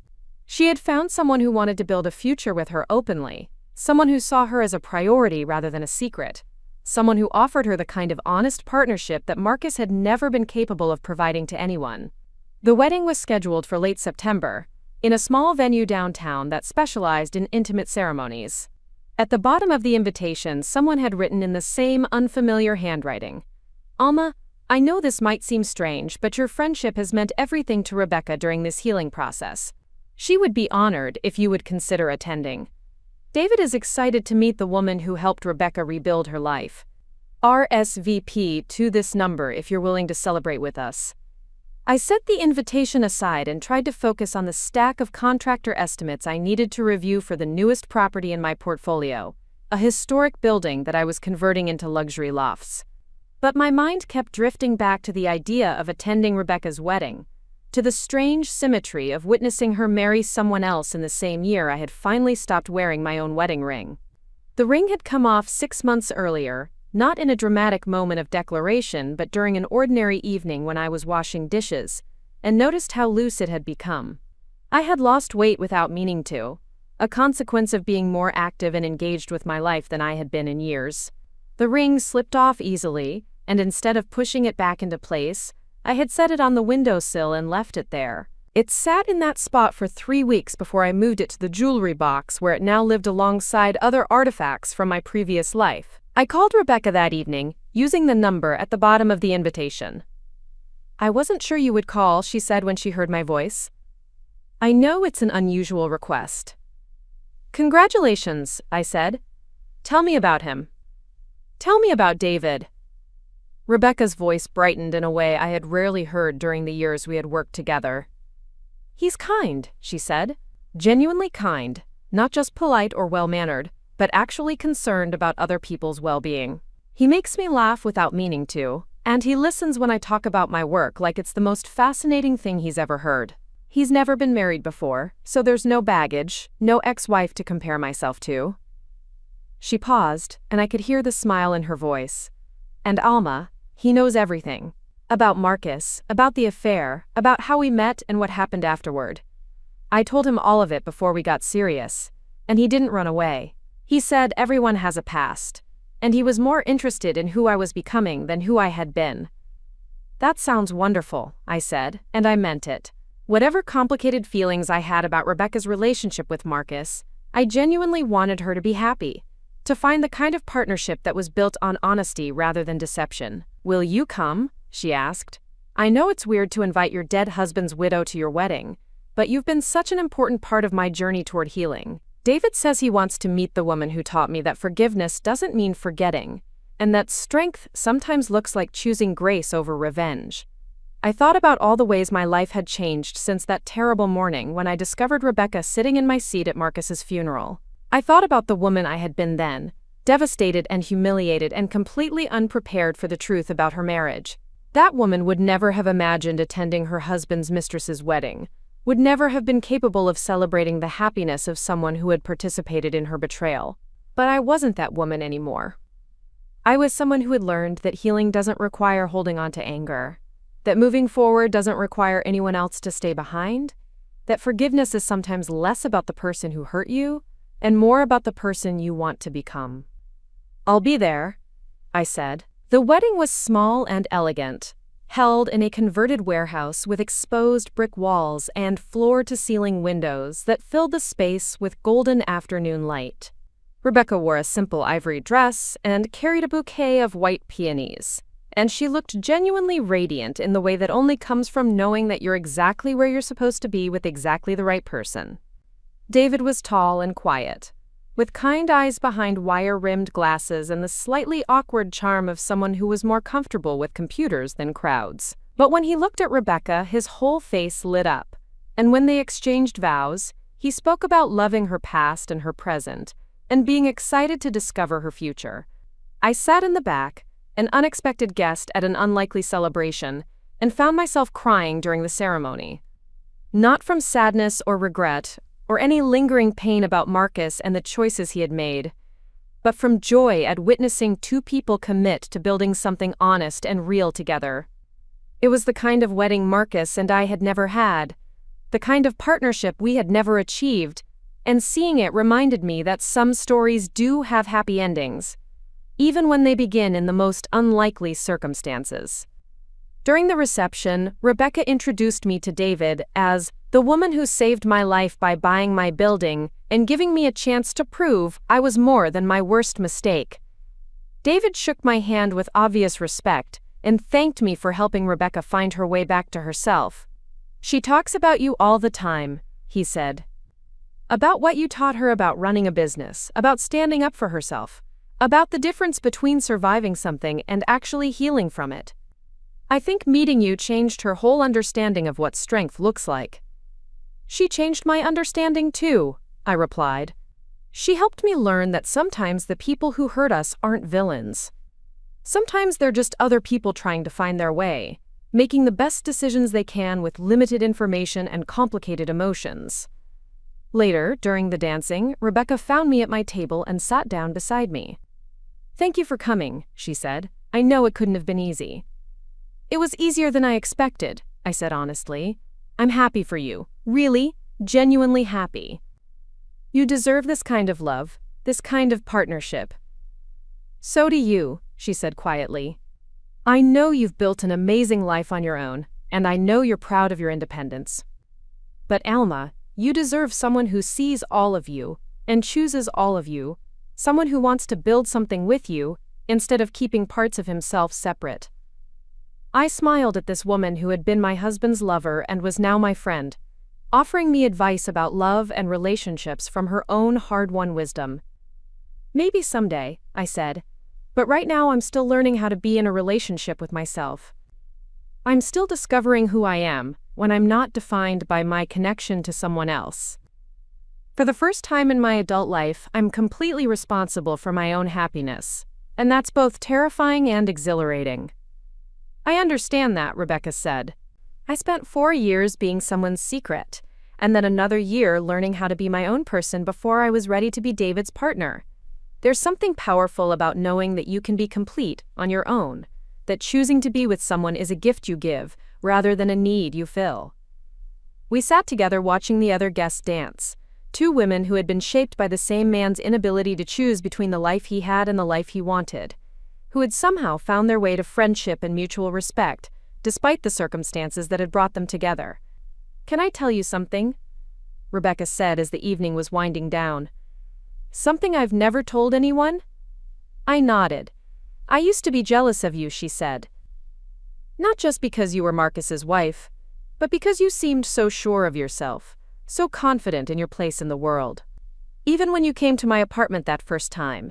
She had found someone who wanted to build a future with her openly, someone who saw her as a priority rather than a secret, someone who offered her the kind of honest partnership that Marcus had never been capable of providing to anyone. The wedding was scheduled for late September, in a small venue downtown that specialized in intimate ceremonies. At the bottom of the invitation, someone had written in the same unfamiliar handwriting, "Alma, I know this might seem strange, but your friendship has meant everything to Rebecca during this healing process. She would be honored if you would consider attending. David is excited to meet the woman who helped Rebecca rebuild her life. RSVP to this number if you're willing to celebrate with us." I set the invitation aside and tried to focus on the stack of contractor estimates I needed to review for the newest property in my portfolio, a historic building that I was converting into luxury lofts. But my mind kept drifting back to the idea of attending Rebecca's wedding, to the strange symmetry of witnessing her marry someone else in the same year I had finally stopped wearing my own wedding ring. The ring had come off 6 months earlier, not in a dramatic moment of declaration but during an ordinary evening when I was washing dishes, and noticed how loose it had become. I had lost weight without meaning to, a consequence of being more active and engaged with my life than I had been in years. The ring slipped off easily, and instead of pushing it back into place, I had set it on the windowsill and left it there. It sat in that spot for 3 weeks before I moved it to the jewelry box where it now lived alongside other artifacts from my previous life. I called Rebecca that evening, using the number at the bottom of the invitation. "I wasn't sure you would call," she said when she heard my voice. "I know it's an unusual request." "Congratulations," I said. "Tell me about him." "Tell me about David." Rebecca's voice brightened in a way I had rarely heard during the years we had worked together. "He's kind," she said. "Genuinely kind, not just polite or well-mannered, but actually concerned about other people's well-being. He makes me laugh without meaning to, and he listens when I talk about my work like it's the most fascinating thing he's ever heard. He's never been married before, so there's no baggage, no ex-wife to compare myself to." She paused, and I could hear the smile in her voice. "And Alma, he knows everything. About Marcus, about the affair, about how we met and what happened afterward. I told him all of it before we got serious, and he didn't run away. He said everyone has a past, and he was more interested in who I was becoming than who I had been." "That sounds wonderful," I said, and I meant it. Whatever complicated feelings I had about Rebecca's relationship with Marcus, I genuinely wanted her to be happy, to find the kind of partnership that was built on honesty rather than deception. "Will you come?" she asked. "I know it's weird to invite your dead husband's widow to your wedding, but you've been such an important part of my journey toward healing. David says he wants to meet the woman who taught me that forgiveness doesn't mean forgetting, and that strength sometimes looks like choosing grace over revenge." I thought about all the ways my life had changed since that terrible morning when I discovered Rebecca sitting in my seat at Marcus's funeral. I thought about the woman I had been then, devastated and humiliated and completely unprepared for the truth about her marriage. That woman would never have imagined attending her husband's mistress's wedding, would never have been capable of celebrating the happiness of someone who had participated in her betrayal. But I wasn't that woman anymore. I was someone who had learned that healing doesn't require holding on to anger, that moving forward doesn't require anyone else to stay behind, that forgiveness is sometimes less about the person who hurt you and more about the person you want to become. "I'll be there," I said. The wedding was small and elegant, held in a converted warehouse with exposed brick walls and floor-to-ceiling windows that filled the space with golden afternoon light. Rebecca wore a simple ivory dress and carried a bouquet of white peonies, and she looked genuinely radiant in the way that only comes from knowing that you're exactly where you're supposed to be with exactly the right person. David was tall and quiet, with kind eyes behind wire-rimmed glasses and the slightly awkward charm of someone who was more comfortable with computers than crowds. But when he looked at Rebecca, his whole face lit up, and when they exchanged vows, he spoke about loving her past and her present, and being excited to discover her future. I sat in the back, an unexpected guest at an unlikely celebration, and found myself crying during the ceremony. Not from sadness or regret, or any lingering pain about Marcus and the choices he had made, but from joy at witnessing two people commit to building something honest and real together. It was the kind of wedding Marcus and I had never had, the kind of partnership we had never achieved, and seeing it reminded me that some stories do have happy endings, even when they begin in the most unlikely circumstances. During the reception, Rebecca introduced me to David as the woman who saved my life by buying my building and giving me a chance to prove I was more than my worst mistake. David shook my hand with obvious respect and thanked me for helping Rebecca find her way back to herself. "She talks about you all the time," he said. "About what you taught her about running a business, about standing up for herself, about the difference between surviving something and actually healing from it. I think meeting you changed her whole understanding of what strength looks like." "She changed my understanding too," I replied. "She helped me learn that sometimes the people who hurt us aren't villains. Sometimes they're just other people trying to find their way, making the best decisions they can with limited information and complicated emotions. Later, during the dancing, Rebecca found me at my table and sat down beside me. "Thank you for coming," she said. "I know it couldn't have been easy." "It was easier than I expected," I said honestly. "I'm happy for you. Really, genuinely happy. You deserve this kind of love, this kind of partnership." "So do you," she said quietly. "I know you've built an amazing life on your own, and I know you're proud of your independence. But Alma, you deserve someone who sees all of you and chooses all of you, someone who wants to build something with you instead of keeping parts of himself separate." I smiled at this woman who had been my husband's lover and was now my friend, offering me advice about love and relationships from her own hard-won wisdom. "Maybe someday," I said, "but right now I'm still learning how to be in a relationship with myself. I'm still discovering who I am when I'm not defined by my connection to someone else. For the first time in my adult life, I'm completely responsible for my own happiness, and that's both terrifying and exhilarating." "I understand that," Rebecca said. "I spent 4 years being someone's secret, and then another year learning how to be my own person before I was ready to be David's partner. There's something powerful about knowing that you can be complete on your own, that choosing to be with someone is a gift you give rather than a need you fill." We sat together watching the other guests dance, 2 women who had been shaped by the same man's inability to choose between the life he had and the life he wanted, who had somehow found their way to friendship and mutual respect, despite the circumstances that had brought them together. "Can I tell you something?" Rebecca said as the evening was winding down. "Something I've never told anyone?" I nodded. "I used to be jealous of you," she said. "Not just because you were Marcus's wife, but because you seemed so sure of yourself, so confident in your place in the world. Even when you came to my apartment that first time,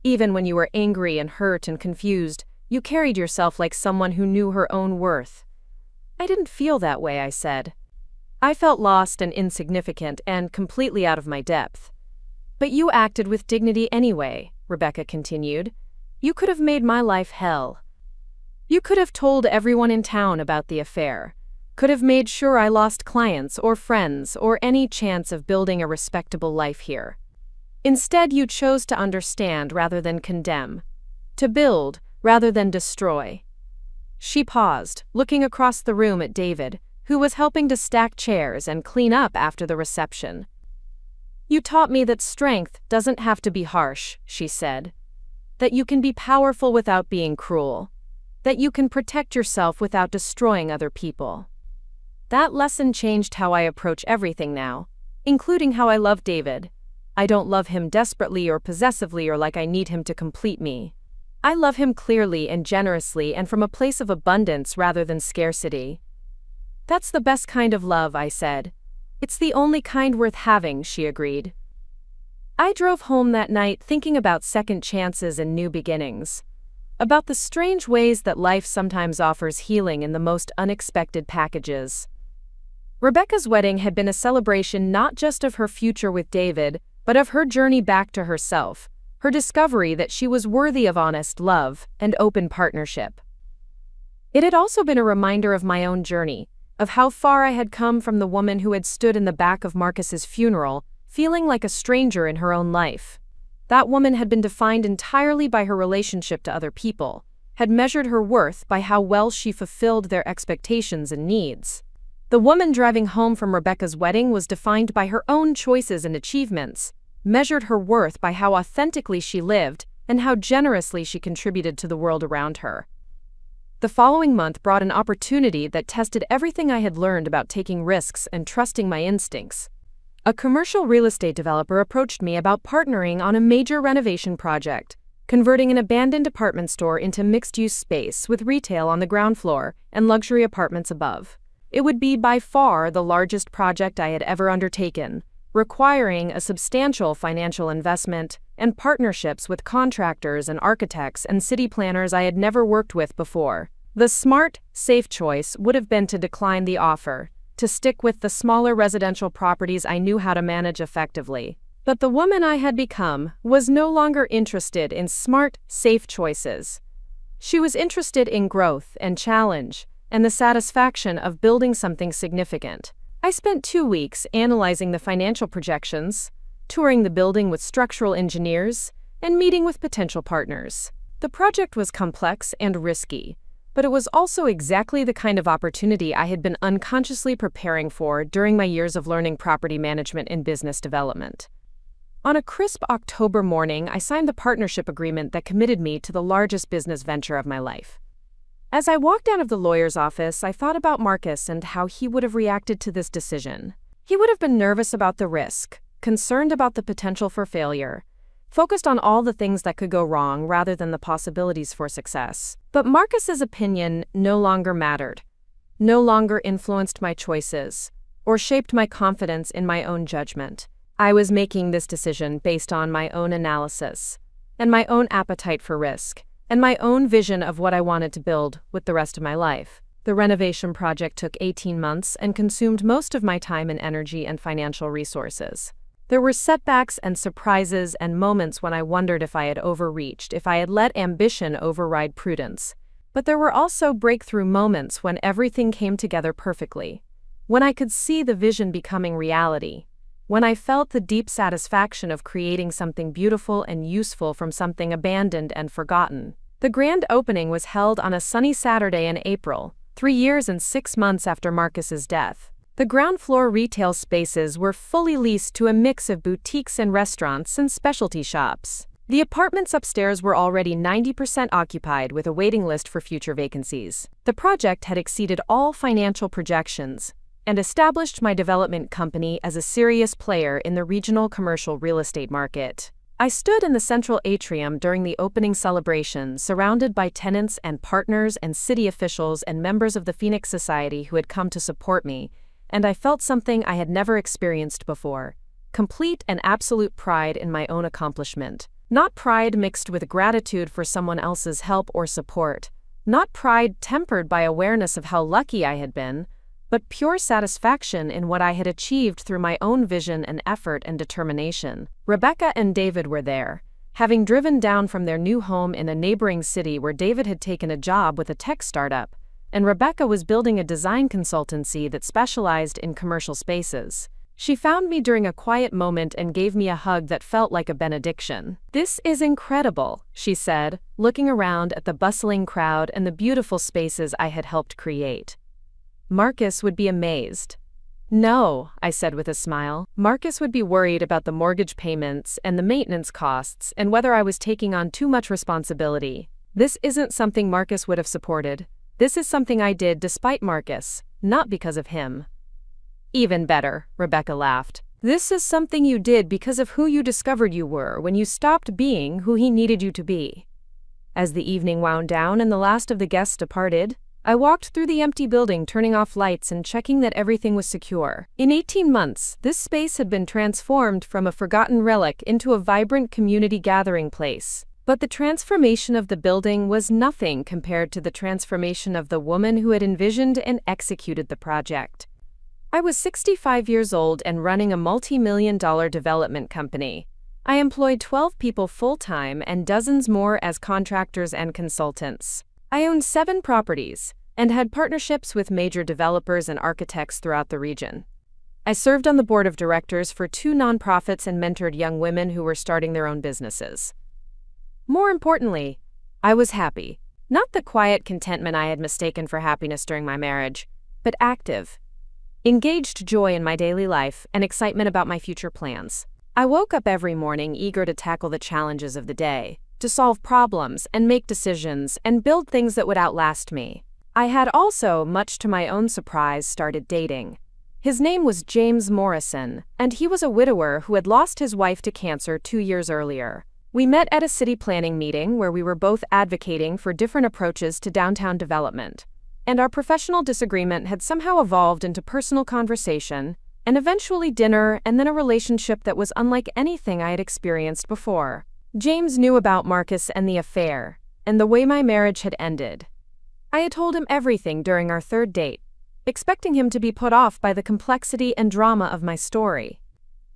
even when you were angry and hurt and confused, you carried yourself like someone who knew her own worth." "I didn't feel that way," I said. "I felt lost and insignificant and completely out of my depth." "But you acted with dignity anyway," Rebecca continued. "You could have made my life hell. You could have told everyone in town about the affair, could have made sure I lost clients or friends or any chance of building a respectable life here. Instead, you chose to understand rather than condemn, to build rather than destroy." She paused, looking across the room at David, who was helping to stack chairs and clean up after the reception. "You taught me that strength doesn't have to be harsh," she said. "That you can be powerful without being cruel. That you can protect yourself without destroying other people." That lesson changed how I approach everything now, including how I love David. I don't love him desperately or possessively or like I need him to complete me. I love him clearly and generously and from a place of abundance rather than scarcity. "That's the best kind of love," I said. "It's the only kind worth having," she agreed. I drove home that night thinking about second chances and new beginnings, about the strange ways that life sometimes offers healing in the most unexpected packages. Rebecca's wedding had been a celebration not just of her future with David, but of her journey back to herself, her discovery that she was worthy of honest love and open partnership. It had also been a reminder of my own journey, of how far I had come from the woman who had stood in the back of Marcus's funeral, feeling like a stranger in her own life. That woman had been defined entirely by her relationship to other people, had measured her worth by how well she fulfilled their expectations and needs. The woman driving home from Rebecca's wedding was defined by her own choices and achievements, measured her worth by how authentically she lived and how generously she contributed to the world around her. The following month brought an opportunity that tested everything I had learned about taking risks and trusting my instincts. A commercial real estate developer approached me about partnering on a major renovation project, converting an abandoned department store into mixed-use space with retail on the ground floor and luxury apartments above. It would be by far the largest project I had ever undertaken, requiring a substantial financial investment and partnerships with contractors and architects and city planners I had never worked with before. The smart, safe choice would have been to decline the offer, to stick with the smaller residential properties I knew how to manage effectively. But the woman I had become was no longer interested in smart, safe choices. She was interested in growth and challenge, and the satisfaction of building something significant. I spent 2 weeks analyzing the financial projections, touring the building with structural engineers, and meeting with potential partners. The project was complex and risky, but it was also exactly the kind of opportunity I had been unconsciously preparing for during my years of learning property management and business development. On a crisp October morning, I signed the partnership agreement that committed me to the largest business venture of my life. As I walked out of the lawyer's office, I thought about Marcus and how he would have reacted to this decision. He would have been nervous about the risk, concerned about the potential for failure, focused on all the things that could go wrong rather than the possibilities for success. But Marcus's opinion no longer mattered, no longer influenced my choices, or shaped my confidence in my own judgment. I was making this decision based on my own analysis, and my own appetite for risk, and my own vision of what I wanted to build with the rest of my life. The renovation project took 18 months and consumed most of my time and energy and financial resources. There were setbacks and surprises and moments when I wondered if I had overreached, if I had let ambition override prudence. But there were also breakthrough moments when everything came together perfectly, when I could see the vision becoming reality, when I felt the deep satisfaction of creating something beautiful and useful from something abandoned and forgotten. The grand opening was held on a sunny Saturday in April, 3 years and 6 months after Marcus's death. The ground floor retail spaces were fully leased to a mix of boutiques and restaurants and specialty shops. The apartments upstairs were already 90% occupied with a waiting list for future vacancies. The project had exceeded all financial projections and established my development company as a serious player in the regional commercial real estate market. I stood in the central atrium during the opening celebration, surrounded by tenants and partners and city officials and members of the Phoenix Society who had come to support me, and I felt something I had never experienced before: complete and absolute pride in my own accomplishment. Not pride mixed with gratitude for someone else's help or support, not pride tempered by awareness of how lucky I had been, but pure satisfaction in what I had achieved through my own vision and effort and determination. Rebecca and David were there, having driven down from their new home in a neighboring city where David had taken a job with a tech startup, and Rebecca was building a design consultancy that specialized in commercial spaces. She found me during a quiet moment and gave me a hug that felt like a benediction. "This is incredible," she said, looking around at the bustling crowd and the beautiful spaces I had helped create. Marcus would be amazed. "No," I said with a smile. Marcus would be worried about the mortgage payments and the maintenance costs and whether I was taking on too much responsibility. This isn't something Marcus would have supported. This is something I did despite Marcus, not because of him. "Even better," Rebecca laughed. "This is something you did because of who you discovered you were when you stopped being who he needed you to be." As the evening wound down and the last of the guests departed, I walked through the empty building, turning off lights and checking that everything was secure. In 18 months, this space had been transformed from a forgotten relic into a vibrant community gathering place. But the transformation of the building was nothing compared to the transformation of the woman who had envisioned and executed the project. I was 65 years old and running a multi-million-dollar development company. I employed 12 people full-time and dozens more as contractors and consultants. I owned 7 properties and had partnerships with major developers and architects throughout the region. I served on the board of directors for 2 nonprofits and mentored young women who were starting their own businesses. More importantly, I was happy. Not the quiet contentment I had mistaken for happiness during my marriage, but active, engaged joy in my daily life and excitement about my future plans. I woke up every morning eager to tackle the challenges of the day, to solve problems and make decisions and build things that would outlast me. I had also, much to my own surprise, started dating. His name was James Morrison, and he was a widower who had lost his wife to cancer 2 years earlier. We met at a city planning meeting where we were both advocating for different approaches to downtown development, and our professional disagreement had somehow evolved into personal conversation, and eventually dinner, and then a relationship that was unlike anything I had experienced before. James knew about Marcus and the affair, and the way my marriage had ended. I had told him everything during our 3rd date, expecting him to be put off by the complexity and drama of my story.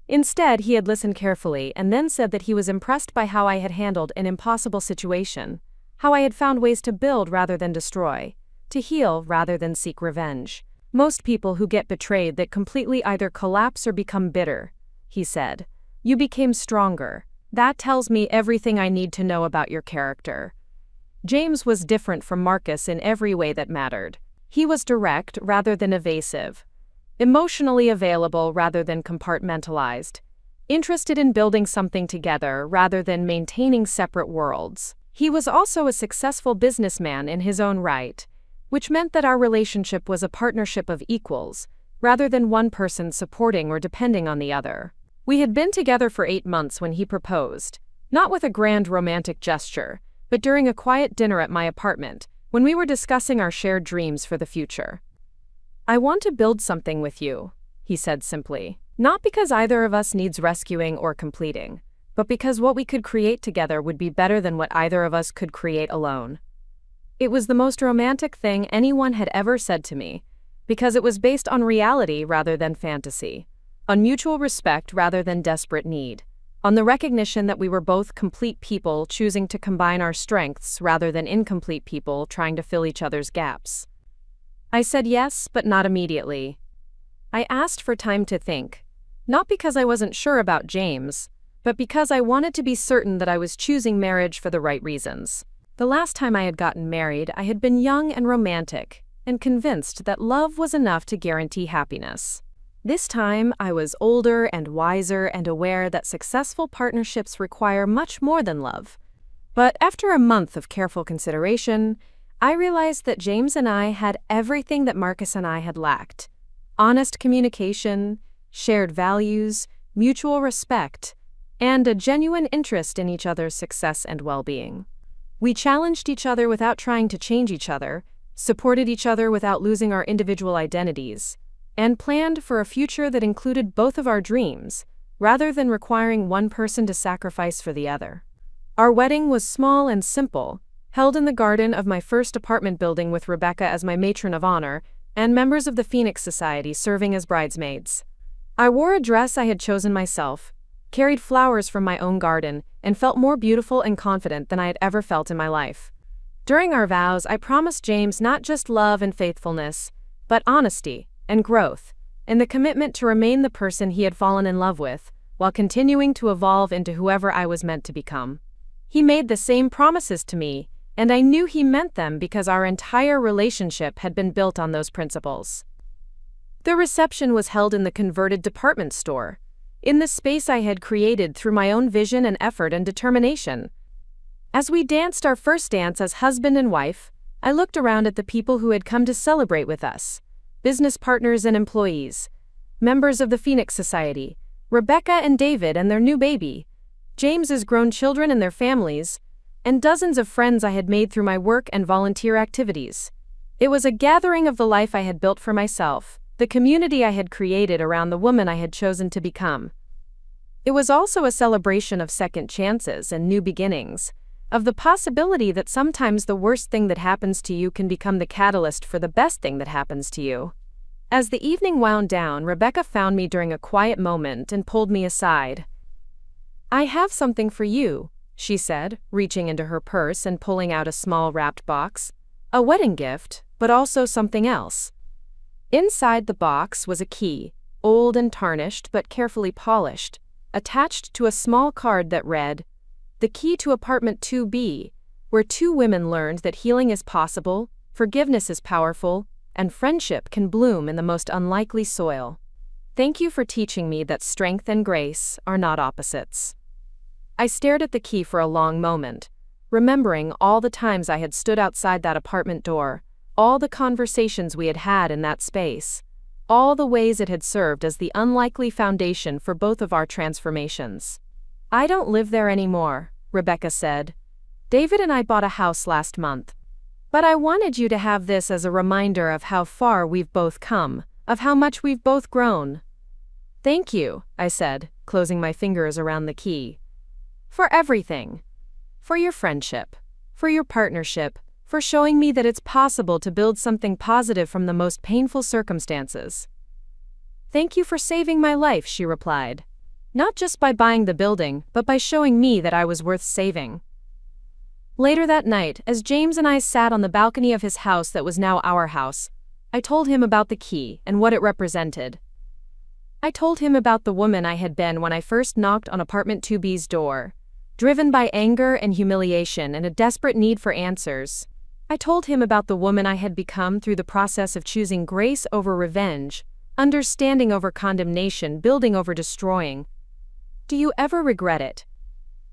Instead, he had listened carefully and then said that he was impressed by how I had handled an impossible situation, how I had found ways to build rather than destroy, to heal rather than seek revenge. Most people who get betrayed that completely either collapse or become bitter, he said. You became stronger. That tells me everything I need to know about your character. James was different from Marcus in every way that mattered. He was direct rather than evasive, emotionally available rather than compartmentalized, interested in building something together rather than maintaining separate worlds. He was also a successful businessman in his own right, which meant that our relationship was a partnership of equals, rather than one person supporting or depending on the other. We had been together for 8 months when he proposed, not with a grand romantic gesture, but during a quiet dinner at my apartment, when we were discussing our shared dreams for the future. I want to build something with you, he said simply, not because either of us needs rescuing or completing, but because what we could create together would be better than what either of us could create alone. It was the most romantic thing anyone had ever said to me, because it was based on reality rather than fantasy, on mutual respect rather than desperate need, on the recognition that we were both complete people choosing to combine our strengths rather than incomplete people trying to fill each other's gaps. I said yes, but not immediately. I asked for time to think, not because I wasn't sure about James, but because I wanted to be certain that I was choosing marriage for the right reasons. The last time I had gotten married, I had been young and romantic, and convinced that love was enough to guarantee happiness. This time, I was older and wiser and aware that successful partnerships require much more than love. But after a month of careful consideration, I realized that James and I had everything that Marcus and I had lacked: honest communication, shared values, mutual respect, and a genuine interest in each other's success and well-being. We challenged each other without trying to change each other, supported each other without losing our individual identities, and planned for a future that included both of our dreams, rather than requiring one person to sacrifice for the other. Our wedding was small and simple, held in the garden of my first apartment building with Rebecca as my matron of honor and members of the Phoenix Society serving as bridesmaids. I wore a dress I had chosen myself, carried flowers from my own garden, and felt more beautiful and confident than I had ever felt in my life. During our vows, I promised James not just love and faithfulness, but honesty and growth, and the commitment to remain the person he had fallen in love with, while continuing to evolve into whoever I was meant to become. He made the same promises to me, and I knew he meant them because our entire relationship had been built on those principles. The reception was held in the converted department store, in the space I had created through my own vision and effort and determination. As we danced our first dance as husband and wife, I looked around at the people who had come to celebrate with us: business partners and employees, members of the Phoenix Society, Rebecca and David and their new baby, James's grown children and their families, and dozens of friends I had made through my work and volunteer activities. It was a gathering of the life I had built for myself, the community I had created around the woman I had chosen to become. It was also a celebration of second chances and new beginnings, of the possibility that sometimes the worst thing that happens to you can become the catalyst for the best thing that happens to you. As the evening wound down, Rebecca found me during a quiet moment and pulled me aside. "I have something for you," she said, reaching into her purse and pulling out a small wrapped box. A wedding gift, but also something else. Inside the box was a key, old and tarnished but carefully polished, attached to a small card that read, "The key to apartment 2B, where two women learned that healing is possible, forgiveness is powerful, and friendship can bloom in the most unlikely soil. Thank you for teaching me that strength and grace are not opposites." I stared at the key for a long moment, remembering all the times I had stood outside that apartment door, all the conversations we had had in that space, all the ways it had served as the unlikely foundation for both of our transformations. "I don't live there anymore," Rebecca said. "David and I bought a house last month. But I wanted you to have this as a reminder of how far we've both come, of how much we've both grown." "Thank you," I said, closing my fingers around the key. "For everything. For your friendship. For your partnership. For showing me that it's possible to build something positive from the most painful circumstances." "Thank you for saving my life," she replied. "Not just by buying the building, but by showing me that I was worth saving." Later that night, as James and I sat on the balcony of his house that was now our house, I told him about the key and what it represented. I told him about the woman I had been when I first knocked on apartment 2B's door, driven by anger and humiliation and a desperate need for answers. I told him about the woman I had become through the process of choosing grace over revenge, understanding over condemnation, building over destroying. "Do you ever regret it?"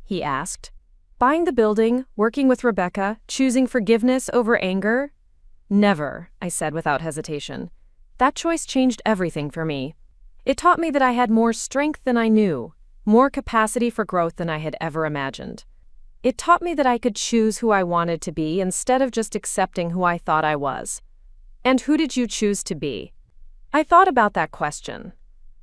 he asked. "Buying the building, working with Rebecca, choosing forgiveness over anger?" "Never," I said without hesitation. "That choice changed everything for me. It taught me that I had more strength than I knew, more capacity for growth than I had ever imagined. It taught me that I could choose who I wanted to be instead of just accepting who I thought I was." "And who did you choose to be?" I thought about that question.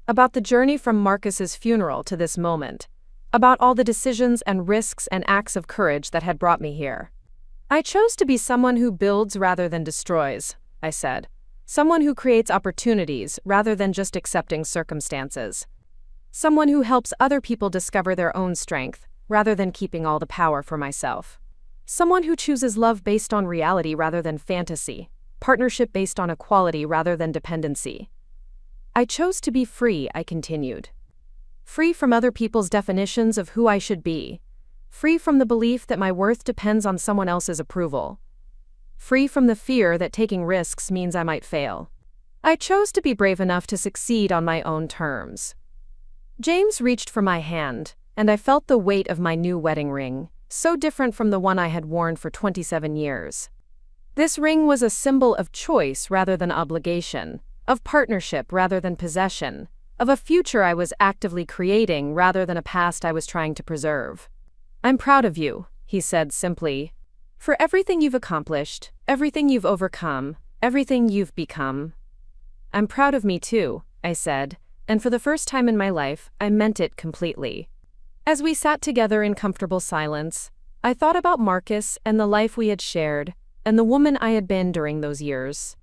About the journey from Marcus's funeral to this moment. About all the decisions and risks and acts of courage that had brought me here. "I chose to be someone who builds rather than destroys," I said. "Someone who creates opportunities rather than just accepting circumstances. Someone who helps other people discover their own strength rather than keeping all the power for myself. Someone who chooses love based on reality rather than fantasy, partnership based on equality rather than dependency. I chose to be free," I continued. "Free from other people's definitions of who I should be. Free from the belief that my worth depends on someone else's approval. Free from the fear that taking risks means I might fail. I chose to be brave enough to succeed on my own terms." James reached for my hand, and I felt the weight of my new wedding ring, so different from the one I had worn for 27 years. This ring was a symbol of choice rather than obligation, of partnership rather than possession, of a future I was actively creating rather than a past I was trying to preserve. "I'm proud of you," he said simply, "for everything you've accomplished, everything you've overcome, everything you've become." "I'm proud of me too," I said, and for the first time in my life, I meant it completely. As we sat together in comfortable silence, I thought about Marcus and the life we had shared, and the woman I had been during those years.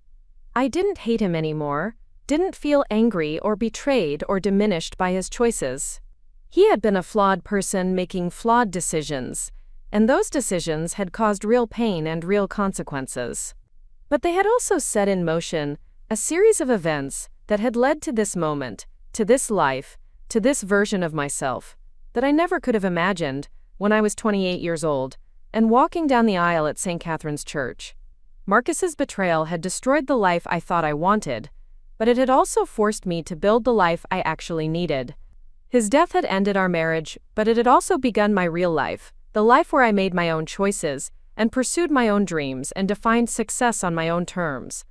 I didn't hate him anymore, didn't feel angry or betrayed or diminished by his choices. He had been a flawed person making flawed decisions, and those decisions had caused real pain and real consequences. But they had also set in motion a series of events that had led to this moment, to this life, to this version of myself, that I never could have imagined when I was 28 years old and walking down the aisle at St. Catherine's Church. Marcus's betrayal had destroyed the life I thought I wanted, but it had also forced me to build the life I actually needed. His death had ended our marriage, but it had also begun my real life, the life where I made my own choices and pursued my own dreams and defined success on my own terms.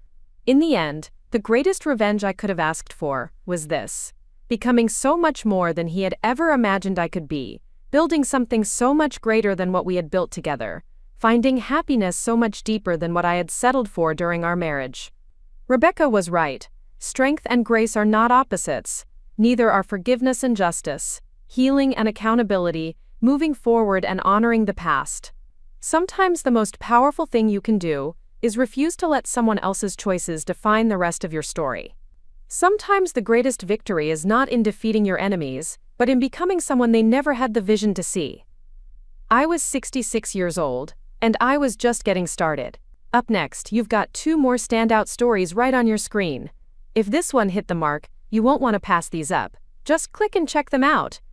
In the end, the greatest revenge I could have asked for was this: becoming so much more than he had ever imagined I could be, building something so much greater than what we had built together, finding happiness so much deeper than what I had settled for during our marriage. Rebecca was right. Strength and grace are not opposites. Neither are forgiveness and justice, healing and accountability, moving forward and honoring the past. Sometimes the most powerful thing you can do is refuse to let someone else's choices define the rest of your story. Sometimes the greatest victory is not in defeating your enemies, but in becoming someone they never had the vision to see. I was 66 years old, and I was just getting started. Up next, you've got 2 more standout stories right on your screen. If this one hit the mark, you won't want to pass these up. Just click and check them out.